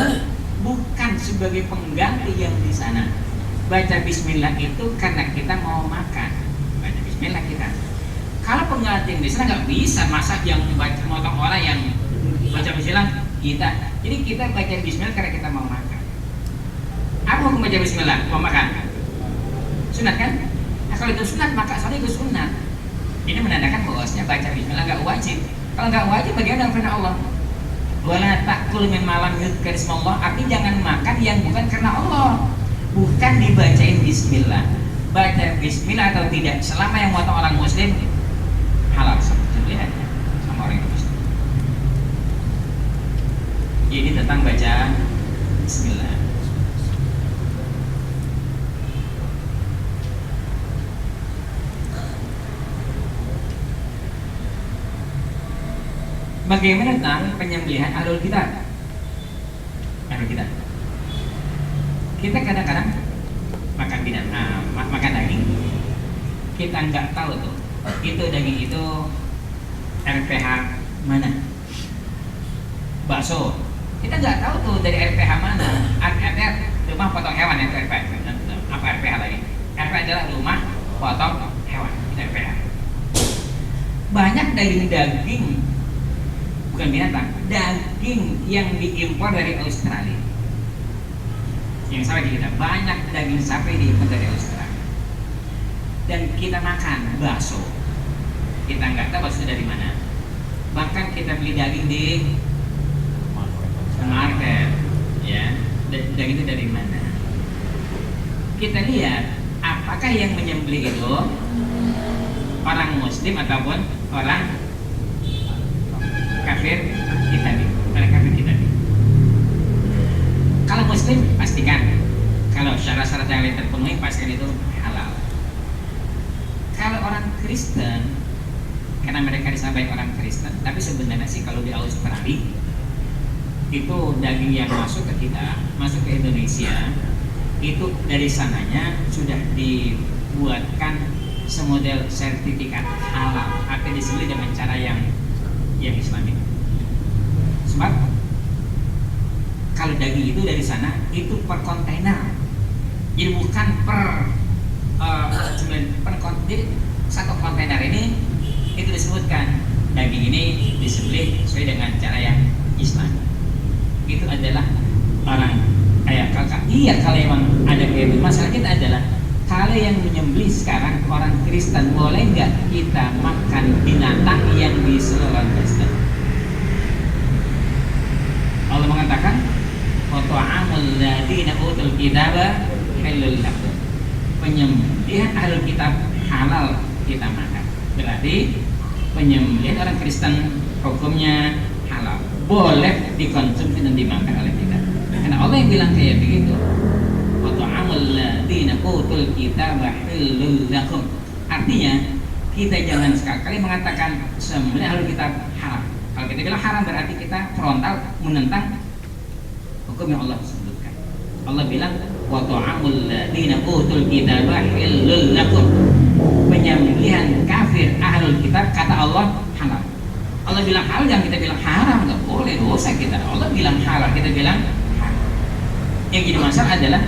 bukan sebagai pengganti yang di sana. Baca bismillah itu karena kita mau makan. Baca bismillah kita. Kalau pengganti yang di sana nggak bisa, masa yang motong orang yang baca bismillah kita. Jadi kita baca bismillah karena kita mau makan. Apa hukum baca bismillah? Mau makan? Sunat kan? Nah kalau itu sunat maka soalnya itu sunat. Ini menandakan bahwasanya baca bismillah nggak wajib. Kalau nggak wajib bagaimana dengan firman Allah? Wala ta'kul min malam yudhkar ismallah. Artinya jangan makan yang bukan karena Allah. Bukan dibacain bismillah. Baca bismillah atau tidak selama yang motong orang muslim halal sembelihannya sama orang yang muslim. Ini tentang baca bismillah. Bagaimana tentang penyembelihan ahlul kitab? Ahlul kitab. Kita kadang-kadang makan makan daging, kita nggak tahu tuh itu daging itu RPH mana, bakso kita nggak tahu tuh dari RPH mana. RPH rumah potong hewan itu RPH. Apa RPH lagi? RPH adalah rumah potong hewan, itu RPH. Banyak daging bukan binatang, daging yang diimpor dari Australia. Yang salah di kita, banyak daging sapi diimpor dari Australia. Dan kita makan bakso, kita nggak tahu bakso dari mana. Bahkan kita beli daging di market, ya, daging itu dari mana? Kita lihat apakah yang menyembelih itu orang Muslim ataupun orang kafir Kitabi, orang kafir Kitabi. Kalau Muslim pastikan, kalau syarat-syarat yang lain terpenuhi pastikan itu halal. Kalau orang Kristen, karena mereka disampaikan orang Kristen, tapi sebenarnya sih kalau di Australia itu daging yang masuk ke kita, masuk ke Indonesia, itu dari sananya sudah dibuatkan semodel sertifikat halal, akan disembelih dengan cara yang Islami. Sebab kalau daging itu dari sana itu per kontainer, jadi bukan per jadi satu kontainer ini itu disebutkan daging ini disembelih sesuai dengan cara yang Islam. Itu adalah orang kayak kakak. Iya, kalau emang ada kayak itu, masalah kita adalah kalau yang menyembelih sekarang orang Kristen, boleh nggak kita makan binatang yang disuruh orang Kristen? Allah mengatakan, wa ta'amul ladzina utul kitaba halal lakum. Penyembelihan ahlul kitab halal kita makan. Berarti penyembelihan orang Kristen hukumnya halal, boleh dikonsumsi dan dimakan oleh kita. Karena Allah yang bilang kayak begitu. Wa ta'amul ladzina utul kitaba halal lakum. Artinya kita jangan sekali-kali mengatakan sembelih ahlul kitab haram. Kalau kita bilang haram berarti kita frontal menentang hukum yang Allah sebutkan. Allah bilang wa ta'amul ladzina utul kitaba halal lakum. Penyembelihan kafir ahlul kitab kata Allah halal. Allah bilang halal, jangan kita bilang haram, nggak boleh, dosa kita. Allah bilang halal, kita bilang haram. Yang jadi masalah adalah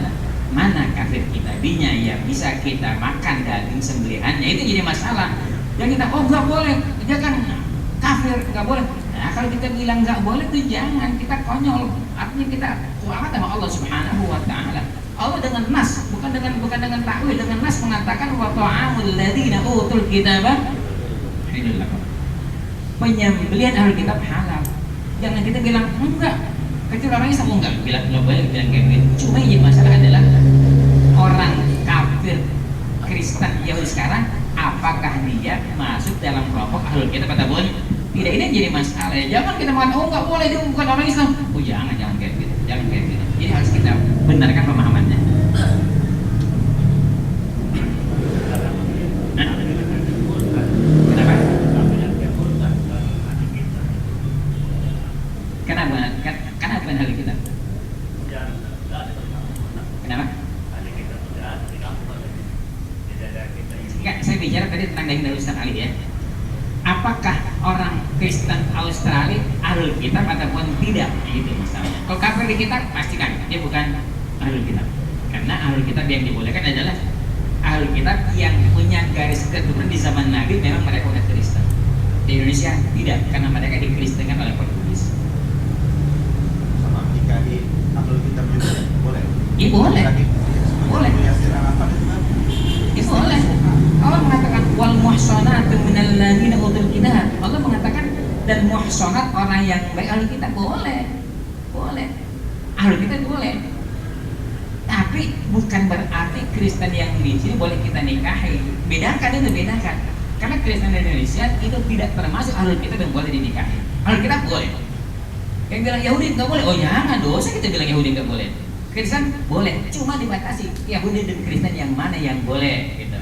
mana kafir kitabinya yang bisa kita makan daging sembelihannya, itu jadi masalah. Yang kita nggak boleh, jangan kafir, nggak boleh. Nah, kalau kita bilang nggak boleh itu jangan, kita konyol. Artinya kita kuat sama Allah Subhanahu wa taala. Allah dengan nas, bukan dengan takwil, dengan nas mengatakan wa ta'amul ladzina utul kitaba halal lakum. Penyembelihan ahlul kitab halal. Jangan kita bilang enggak. Kecuali orang Islam enggak bilang nggak boleh bilang kayak gitu. Cuma yang masalah adalah orang kafir Kristen Yahudi sekarang, apakah dia masuk dalam kelompok ahlul kitab ataupun tidak? Ini jadi masalah. Jangan kita mengatakan enggak boleh, dia bukan orang Islam. Oh jangan kayak gitu. Jangan kayak gitu. Jadi harus kita benarkan pemahamannya. Kenapa hal kita? Kenapa? Enggak, saya bicara tadi tentang daging Australia ya. Apakah orang Kristen Australia ahlul kitab ataupun tidak? Itu masalahnya. Kalau kafir di kitab pastikan dia bukan ahlul kitab. Karena ahlul kitab yang dibolehkan adalah ahlul kitab yang punya garis keturunan di zaman Nabi, memang mereka udah Kristen. Di Indonesia tidak, karena mereka dikristenkan oleh Portugis. Sama jika di ahlul kitab juga boleh. Iya boleh. Boleh. Yasir Arafat itu kan. Itu boleh. Allah mengatakan wal muhsanatu minal ladzina utul kitab. Allah mengatakan dan muhsanat orang yang baik ahlul kitab boleh. Boleh. Ahlul kitab boleh. Tapi bukan berarti Kristen yang di sini boleh kita nikahi. Bedakan itu, bedakan. Karena Kristen di Indonesia itu tidak termasuk ahlul kitab yang boleh dinikahi. Ahlul kitab boleh. Yang bilang Yahudi nggak boleh, oh jangan, dosa kita bilang Yahudi nggak boleh. Kristen boleh, cuma dibatasi Yahudi dan Kristen yang mana yang boleh gitu.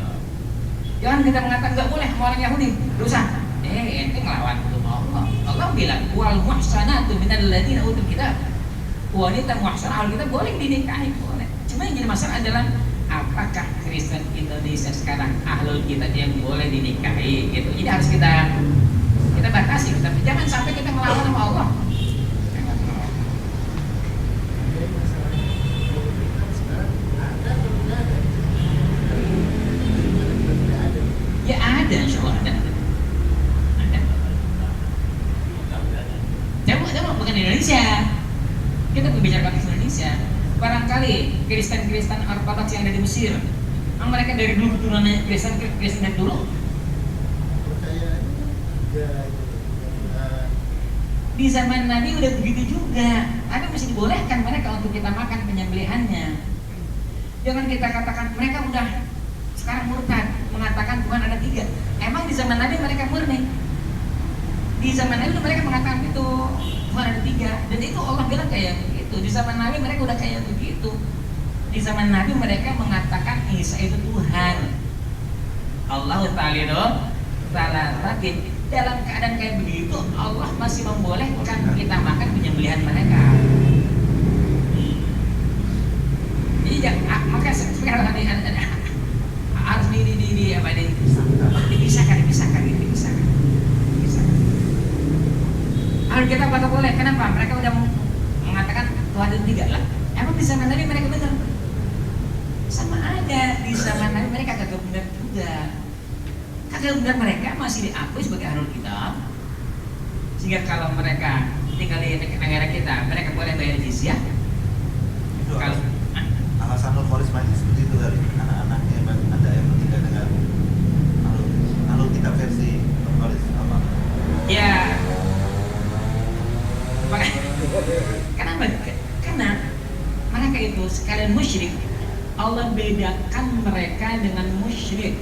Jangan kita mengatakan nggak boleh sama orang Yahudi, dosa. ente ngelawan hukum Allah. Allah bilang wal muhsanatu minal ladzina utul kitab. Wanita muhsanah ahli kitab boleh dinikahi, boleh. Cuma yang jadi masalah adalah apakah Kristen Indonesia sekarang ahlul kitab yang boleh dinikahi gitu. Jadi harus kita batasi, tapi jangan sampai kita ngelawan sama Allah. Ya ada, insya Allah ada. Jangan bukan Indonesia. Kita berbicara tentang Indonesia. Barangkali Kristen Ortodoks yang ada di Mesir, mereka dari dulu keturunannya Kristen dari dulu. Di zaman Nabi udah begitu juga. Ada masih dibolehkan mereka untuk kita makan penyembelihannya. Jangan kita katakan mereka udah sekarang murtad, mengatakan Tuhan ada 3. Emang di zaman Nabi mereka murni? Di zaman Nabi mereka mengatakan itu Tuhan ada 3, dan itu Allah bilang kayak begitu. Di zaman Nabi mereka udah kayak begitu. Di zaman Nabi mereka mengatakan Isa itu Tuhan. Allah Ta'ala dalam keadaan kayak begitu, Allah masih membolehkan kita makan penyembelihan mereka. Jadi maka sekarang harus dipisahkan. Kalau kita bakal boleh, kenapa? Mereka udah mengatakan Tuhan itu 3 lah. Emang di zaman Nabi mereka benar? Sama aja, di zaman Nabi mereka kagak benar juga. Kagak benar, mereka masih diakui sebagai ahlul kitab. Sehingga kalau mereka tinggal di negara kita, mereka boleh bayar jizyah. Kalau alasan Nurholis maju seperti itu kali, anak-anaknya ada yang bertiga dengan alur kitab versi Nurholis apa? ya, kenapa? Karena mereka itu sekalian musyrik. Allah bedakan mereka dengan musyrik.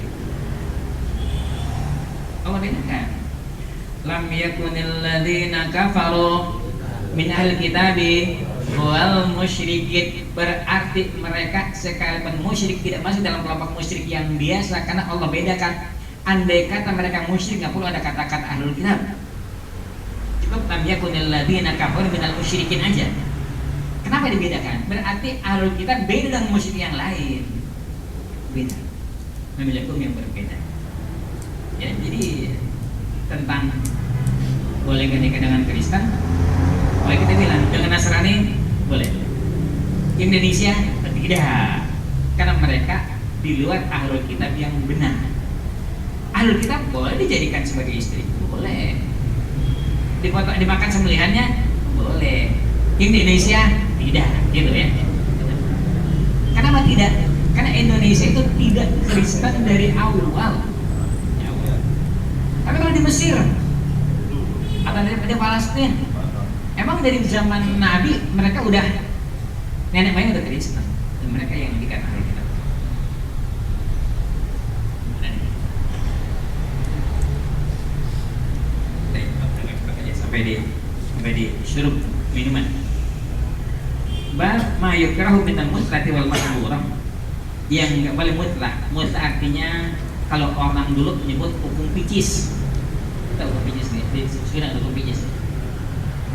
Allah bedakan. Lam yakunil ladzina kafaru min ahli kitabi wal musyrikin, berarti mereka sekalipun musyrik tidak masuk dalam kelompok musyrik yang biasa, karena Allah bedakan. Andai kata mereka musyrik nggak perlu ada kata-kata ahlul kitab, cukup lam yakunil ladzina kafaru minal musyrikin aja. Kenapa dibedakan? Berarti ahlul kitab beda dengan musyrik yang lain, beda, memiliki hukum yang berbeda. Ya, jadi tentang boleh nikah dengan Kristen, boleh kita bilang dengan Nasrani boleh. Indonesia tidak, karena mereka di luar ahlul kitab yang benar. Ahlul kitab boleh dijadikan sebagai istri, boleh. Dimakan sembelihannya, boleh. Indonesia tidak, gitu ya. Kenapa tidak? Karena Indonesia itu tidak Kristen dari awal. Tapi kalau di Mesir atau di Palestina, emang dari zaman Nabi mereka udah nenek moyang udah Kristen, dan mereka yang dikatakan ahlul kitab. Sampai di syurub minuman. Bab ma yukrahu minal mutlati wal mahburah, yang enggak boleh mutlak. Mutlak artinya kalau orang dulu menyebut hukum picis. Tahu hukum picis nih? Sudah hukum picis.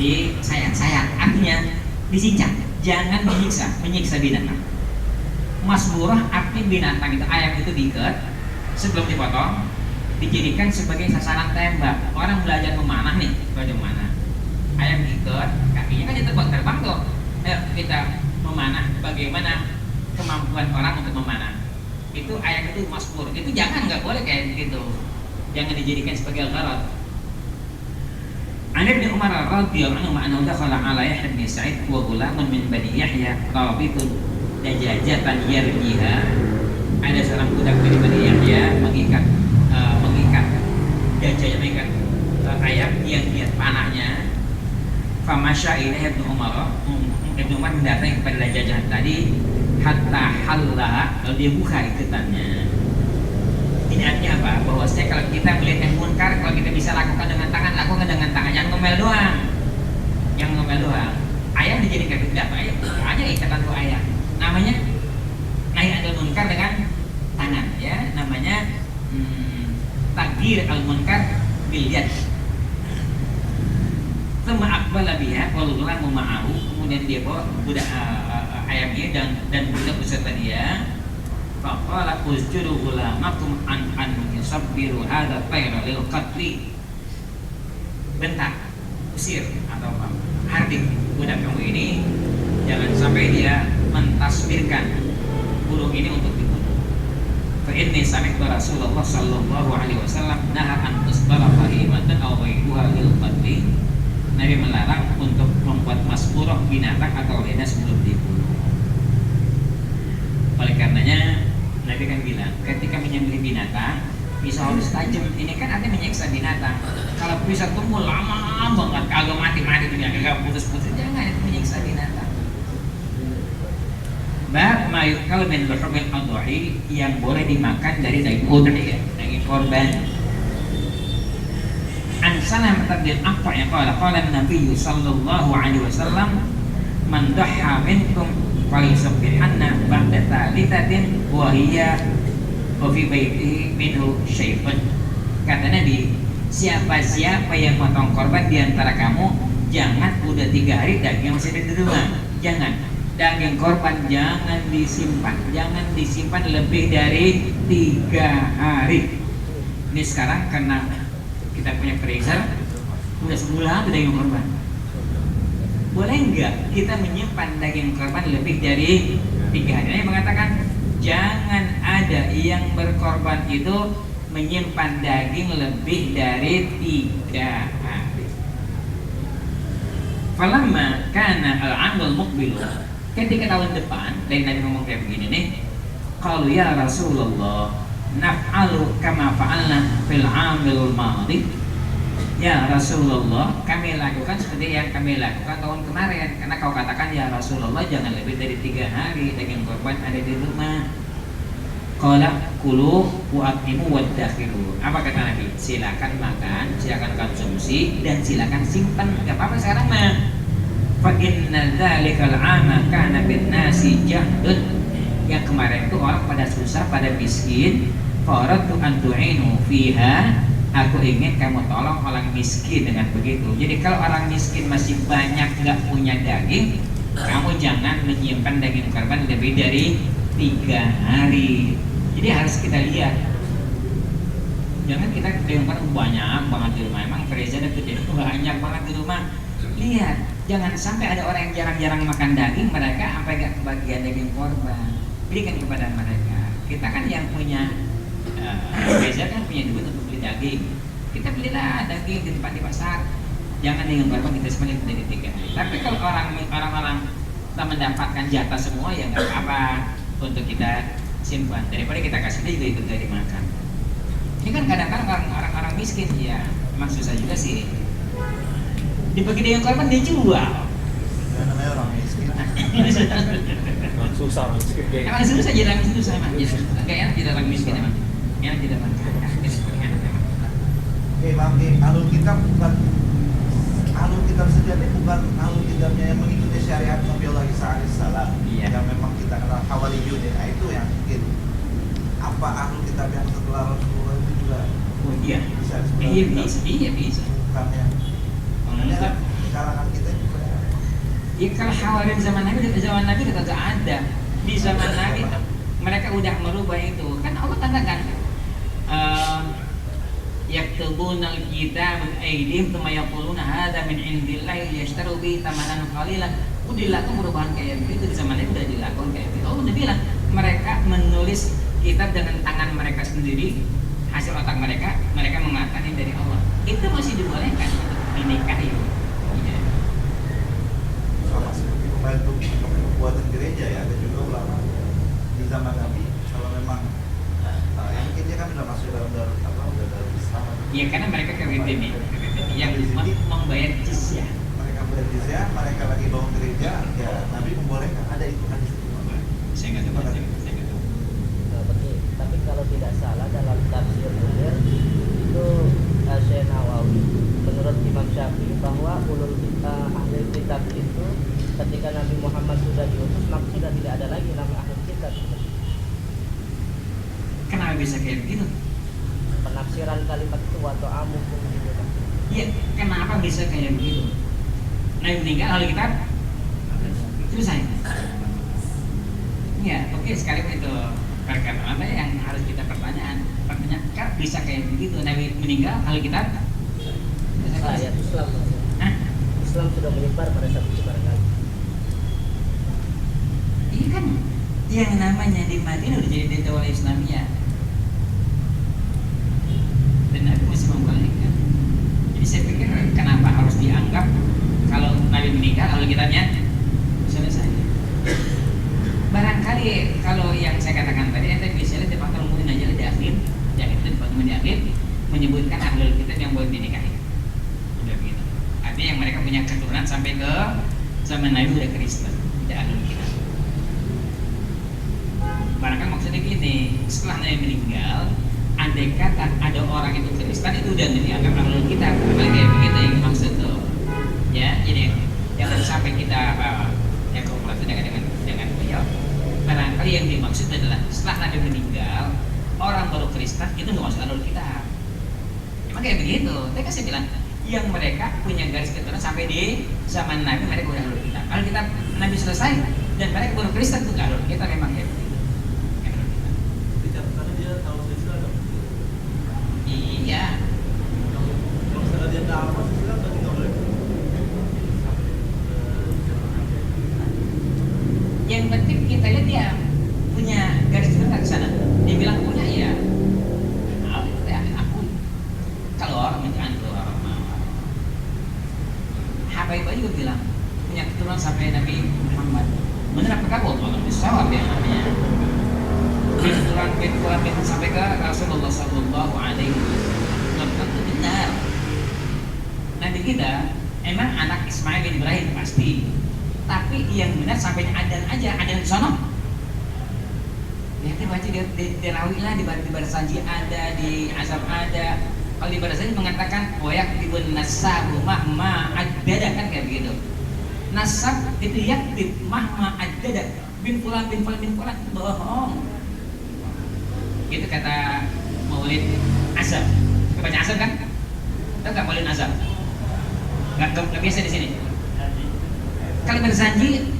Di sayat-sayat, artinya disincang, jangan menyiksa binatang. Masburah arti binatang itu, ayam itu diikat sebelum dipotong, dijadikan sebagai sasaran tembak. Orang belajar memanah nih, belajar memanah. Ayam diikat, kakinya kan terbang tuh. Ayo kita memanah, bagaimana kemampuan orang untuk memanah. Itu ayam itu masbur, itu jangan, nggak boleh kayak gitu. Jangan dijadikan sebagai gharat. An Ibnu Umar radhiyallahu anhu dakhala ala Yahya bin Sa'id wa ghulamun min Bani Yahya rabitun dajajatan yarjiha. Ada seorang budak dari Bani Yahya mengikat ayam yang giat panahnya. Famasya ilaihi Ibnu Umar mendatangi kepada dajajahan tadi hatta halla, lalu dia buka ikatannya. Ini artinya apa? Bahwasanya kalau kita melihat yang munkar, kalau kita bisa lakukan dengan tangan, lakukan dengan tangan, jangan ngomel doang. Yang ngomel doang. Ayam dijadikan tidak apa? Hanya ikatan tuh ayam. Namanya nahi anil munkar dengan tangan, ya. Namanya takbir al munkar biliat. Thumma aqbala biha wal ghulamu ma'ahu, kemudian dia bawa budak ayamnya dan budak beserta dia. Faqala usjudu ghulamakum an yusabbiru hadha tayra lil qatli. Bentak, usir atau hardik budak kamu ini, jangan sampai dia mentasbihkan burung ini untuk dibunuh. Fa inni sami'tu Rasulullah sallallahu alaihi wasallam naha an tusbara bahimatan aw ghayruha lil qatli. Nabi melarang untuk membuat masburah binatang atau lainnya sebelum dibunuh. Oleh karenanya Nabi kan bilang ketika menyembelih binatang pisau harus tajam. Ini kan artinya menyiksa binatang. Kalau pisau tumbuh lama banget, kagak mati-mati tuh, kagak putus-putus, jangan, itu menyiksa binatang. Bab ma yukal min luhumil adhahi, yang boleh dimakan dari daging udhiyah, daging korban. An Salamah bin Aqwa yang qala Nabi sallallahu alaihi wasallam man dhahha minkum falyusabbihanna ba'da thalithatin wa hiya wa fi baitihi minhu syai'un. Kata Nabi, siapa-siapa yang potong korban di antara kamu, jangan udah 3 hari daging masih ada di rumah. Jangan, daging korban jangan disimpan lebih dari 3 hari. Ini sekarang karena kita punya freezer udah sebulan tuh daging korban. Boleh enggak kita menyimpan daging korban lebih dari 3 hari? Ini mengatakan jangan ada yang berkorban itu menyimpan daging lebih dari 3 hari. Falamma kana al-'amul muqbil, ketika tahun depan, lain Nabi ngomong kayak begini nih, qalu ya Rasulullah naf'alu kama fa'alna fil 'amil madhi. Ya Rasulullah, kami lakukan seperti yang kami lakukan tahun kemarin, karena kau katakan ya Rasulullah jangan lebih dari 3 hari daging korban ada di rumah. Qala kulu wa'timu wadakhiru. Apa kata Nabi? Silakan makan, silakan konsumsi, dan silakan simpan. Enggak apa-apa sekarang mah. Fa inna dzalikal 'ama kana bin nasi jahdun. Yang kemarin itu orang pada susah, pada miskin. Faratu an tu'inu fiha. Aku ingin kamu tolong orang miskin dengan begitu. Jadi kalau orang miskin masih banyak nggak punya daging, kamu jangan menyimpan daging korban lebih dari 3 hari. Jadi harus kita lihat. Jangan kita daging korban banyak banget di rumah. Emang freezer gede banyak banget di rumah. Lihat, jangan sampai ada orang yang jarang-jarang makan daging, mereka sampai nggak kebagian daging korban. Berikan kepada mereka. Kita kan yang punya freezer kan punya duit untuk daging, kita belilah daging di tempat di pasar. Jangan dengan korban kita semuanya dari 3 hari. Tapi kalau orang-orang kita mendapatkan jatah semua, ya nggak apa-apa untuk kita simpan, daripada kita kasih dia juga ikut dari makan. Ini kan kadang-kadang orang-orang miskin, ya memang susah juga sih. Dibagi dengan korban dia jual. Ya, namanya orang miskin. Emang susah orang miskin kayak Emang susah jadi orang susah emang. Gak enak jadi orang miskin emang. Enak jadi orang kaya. Oke, Bang, alur kitab sejati bukan alur kitabnya yang mengikuti syariat Nabi Allah Isa alaihissalam. Iya. Yang memang kita kenal Hawariyun. Nah itu yang mungkin apa alur kitab yang setelah Rasulullah itu juga Oh iya. bisa Iya bisa. bukannya Enggak. kalangan kita juga. Ya kalau Hawarin zaman Nabi kita gak ada. Di zaman Nabi mereka udah merubah itu. Kan Allah katakan yaktubuna al-kitab bi aydihim thumma yaquluna hadza min indillahi liyashtaru bi thamanan qalilan. Udah dilakukan perubahan kayak begitu di zaman itu, udah dilakukan kayak gitu. Allah udah bilang mereka menulis kitab dengan tangan mereka sendiri, hasil otak mereka mengatakan ini dari Allah. Itu masih dibolehkan untuk dinikahi. Ya. Sama seperti membantu pembuatan gereja ya, ada juga ulama di zaman Nabi kalau memang yang mungkin dia kan udah masuk dalam Islam. Ya karena mereka kreditin yang membayar jizyah. Mereka bayar jizyah, mereka lagi bangun gereja, ya Nabi membolehkan, ada itu hadis itu. Saya nggak tahu. Tapi kalau tidak salah dalam tafsir Munir itu Syekh Nawawi menurut Imam Syafi'i bahwa ahli kitab itu ketika Nabi Muhammad sudah diutus maka sudah tidak ada lagi nama ahli kitab. Kenapa bisa kayak begitu? Penafsiran penafsiran kalimat itu atau amukum gitu kan. Iya, kenapa bisa kayak begitu? Nabi meninggal lalu kita selesai. Iya, oke sekalipun itu perkara apa yang harus kita pertanyakan bisa kayak begitu. Nabi meninggal lalu kita Ayat Islam. Hah? Islam sudah menyebar pada saat itu barangkali. Iya kan, yang namanya di Madinah udah jadi dakwah Islamiyah dan Nabi masih membolehkan. Jadi saya pikir kenapa harus dianggap kalau Nabi meninggal lalu kita selesai. Barangkali kalau yang saya katakan tadi, ente bisa lihat di Fathul Mu'in aja di akhir, di Fathul Mu'in di akhir menyebutkan ahlul kitab yang boleh dinikahi. Udah begitu. Artinya yang mereka punya keturunan sampai ke zaman Nabi udah Kristen, tidak ahlul kitab. Barangkali maksudnya gini, setelah Nabi meninggal, andai kata ada orang itu Kristen itu udah dianggap ahlul kitab. Barangkali kayak begitu yang dimaksud tuh. Ya, jadi jangan sampai kita yang kompleks dengan beliau. Barangkali yang dimaksud adalah setelah Nabi meninggal, orang baru Kristen itu nggak masuk ahlul kitab. Emang kayak begitu. Tapi kan saya bilang, yang mereka punya garis keturunan sampai di zaman Nabi mereka udah ahlul kitab. Kalau kita Nabi selesai dan mereka baru Kristen itu nggak ahlul kitab, memang kayak begitu. Karena dia tahu Islam dong. Iya. Kalau misalnya dia tahu Islam berarti nggak boleh. Yang penting kita lihat dia punya garis keturunan ke sana. Dia bilang punya ya. Aku kalau orang jangan keluar orang Habaib juga bilang punya keturunan sampai Nabi Muhammad. Benar apa kabar? Allah besar dia namanya. Bin sampai ke Rasulullah Sallallahu Alaihi Wasallam. Itu benar. Nanti kita emang anak Ismail bin Ibrahim pasti. Tapi yang benar sampai adan aja, adan di sana. Ya kita baca di Rawi lah, di Barsanji ada, di Azab ada. Kalau di Barsanji mengatakan wayak dibun nasabu mahma adada kan kayak begitu. Nasab itu yaktib mahma adada bin fulan bohong. Gitu kata Maulid Azab. Kebaca Azab kan? Tahu nggak Maulid Azab? Nggak biasa di sini. Kalau berjanji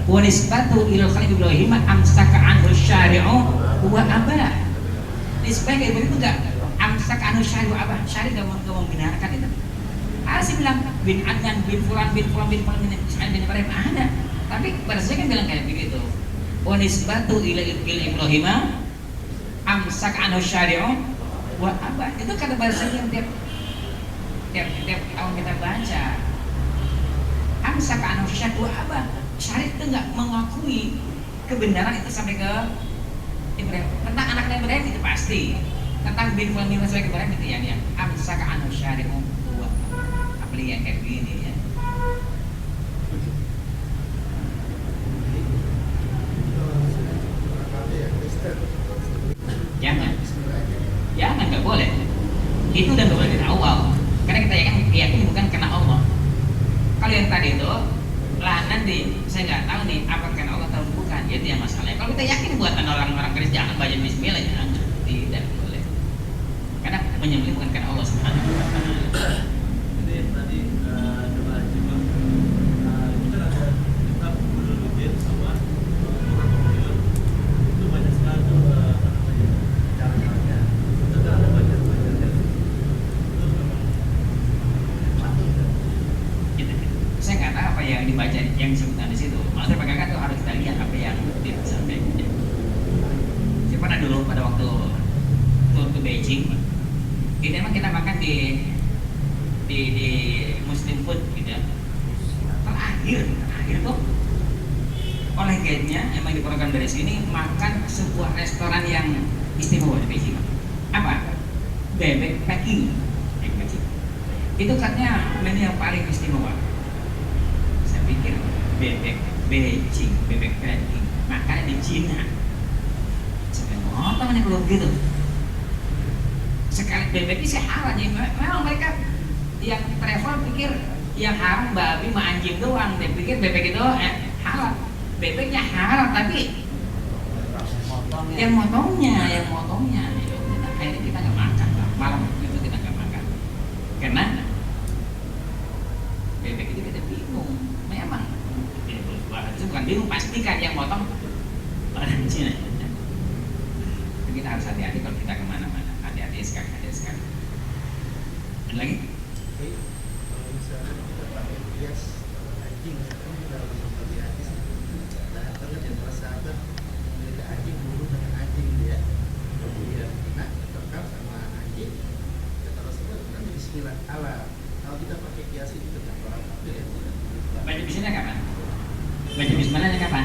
wanisbatu ilal khalid Ibrahim amsaka anhu syari'u wa aba. Nisbah kayak begitu enggak? Amsaka anhu syari'u aba. Syari' enggak membenarkan itu. Harus bilang bin Adnan bin Fulan bin Ismail bin Ibrahim ada. Tapi pada saya kan bilang kayak begitu. Wanisbatu ilal Ibrahim amsaka anhu syari'u wa aba. Itu kata bahasa yang tiap tahun kita baca. Amsaka anu syari'u apa? Syariat itu nggak mengakui kebenaran itu sampai ke Ibrahim. Tentang anak Ibrahim itu pasti. Tentang bin Fulan bin Ibrahim itu yang amsaka anu syari'u wa apa yang kayak gini ya. Jangan nggak boleh. Itu udah nggak boleh dari awal. Karena kita yakin bukan kena Allah. Kalau yang tadi itu lah nanti saya nggak tahu nih apa karena Allah tahu bukan, itu yang masalahnya. Kalau kita yakin buatan orang-orang Kristen jangan baca Bismillah, jangan, tidak boleh. Karena menyembelih bukan karena Allah Subhanahu Wa Taala. Jadi tadi coba itu kan ada kitab Ululuddin sama itu banyak sekali tuh cara-caranya. Itu ada banyak itu memang patut ya. Gitu. Saya nggak tahu apa yang dibaca yang disebutkan di situ. Maksudnya bagaimana tuh harus kita lihat apa yang disampaikan. Saya pernah dulu pada waktu tur ke Beijing, ini memang kita makan di Muslim food gitu ya. Terakhir tuh oleh guide-nya emang diprogram dari sini makan sebuah restoran yang istimewa di Beijing. Apa? Bebek packing. Itu katanya menu yang paling istimewa. Saya pikir bebek Beijing, bebek packing, makanya di Cina. Saya ngomong nih kalau gitu. Sekali bebek ini haram ya. Memang mereka yang travel pikir yang haram babi sama anjing doang. Dia pikir bebek itu halal. Bebeknya halal tapi yang motongnya. Akhirnya kita nggak makan. Malam Saya sekali. Ada lagi? Oke, kalau misalnya kita pakai bias anjing, kan dalam seperti hadis nah banget yang para sahabat memilih anjing dulu dengan anjing dia, kemudian nak terkam sama anjing, kata Rasulullah kan Bismillah Allah. Kalau kita pakai kias itu dengan orang kafir ya tidak. Baca bismillah kapan? Baca bismillahnya kapan?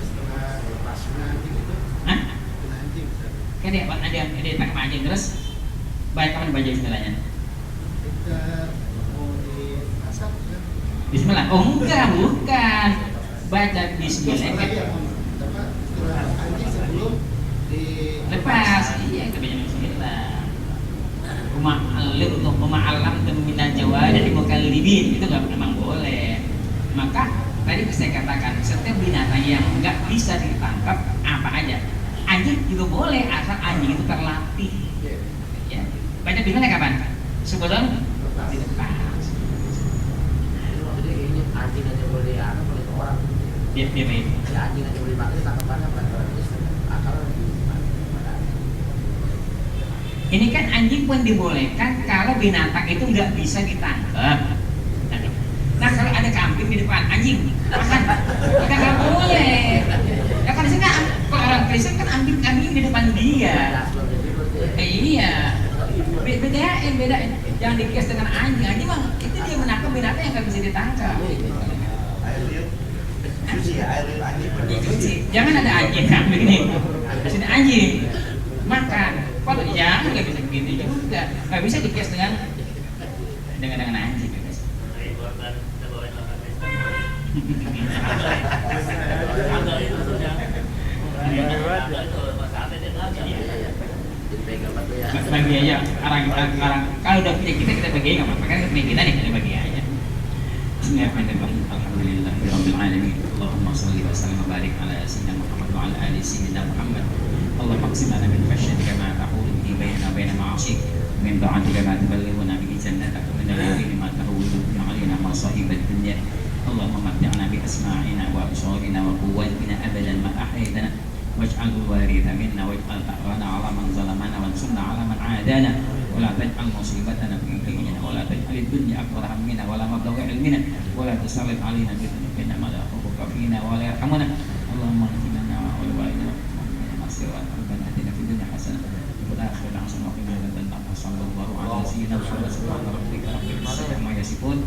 Setelah lepas anjing itu, Hah? kena anjing misalnya. Kan dia pakai anjing terus kapan baca bismillahnya? Kita mau dimasak kan? Bismillah. Oh enggak, bukan. Baca bismillah. Setelah ya, setelah anjing sebelum Lepas. Iya, kita baca bismillah. Rumah alam minal jawa dari mukallibin itu nggak memang boleh. Maka tadi saya katakan setiap binatang yang nggak bisa ditangkap apa aja, anjing juga boleh asal anjing itu terlatih. Ya. Baca bismillah kapan? Sebelum dilepas. Jadi ini anjing aja boleh boleh ke orang. Dia main. Si anjing aja boleh pakai tangkapannya bukan orang Islam. Akal Ini kan anjing pun dibolehkan kalau binatang itu nggak bisa ditangkap. Nah kalau ada kambing di depan anjing, makan, kita nggak boleh. Ya kan di sini kalau orang Kristen kan anjing di depan dia. Iya. Bedain. Jangan dikias dengan anjing. Anjing mah itu dia menangkap binatang yang nggak bisa ditangkap. air liur, cuci ya air liur anjing. Dicuci. Jangan ada anjing kambing ini. Di sini anjing makan. Kalau jangan nggak bisa begitu juga. Nggak bisa dikias dengan anjing. Kayak korban kita bawain makan pesta. Agak itu sudah. Agak itu masalahnya dia nggak bisa. dipegang batu ya. Bagi aja orang kalau udah punya kita bagi nggak apa-apa kan punya kita nih kita bagi aja. Bismillahirrahmanirrahim. Alhamdulillahirabbil alamin. Allahumma shalli wa sallim wa barik ala sayyidina Muhammad wa ala ali sayyidina Muhammad. Allahumma qsim lana min khashyatika ma tahulu bihi bainana wa baina ma'asik min ta'atika ma tuballighuna bihi jannataka min al-yaqini ma tahulu bihi alaina masa'ib ad-dunya. Allahumma matti'na bi asma'ina wa absarina wa quwwatina abadan ma ahyaytana waj'alhu waritha minna waj'al ta'rana 'ala man zalamana wansurna 'ala man 'adana wa la taj'al musibatana fi dinina wa la taj'al ad-dunya akbar hammina wa la mablagha 'ilmina wa la tusallit 'alaina bi dhunubina ma la yakhafuka fina wa la yarhamuna. Allahumma ighfir lana wa li walidayna wa masir wa rabbana atina fid dunya hasanah wa fil akhirati hasanah wa qina adzaban nar. Sallallahu ala sayyidina Muhammad subhana rabbika rabbil izzati amma yasifun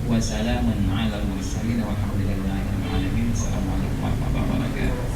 wa salamun 'alal mursalin walhamdulillahi rabbil alamin. Assalamualaikum warahmatullahi wabarakatuh.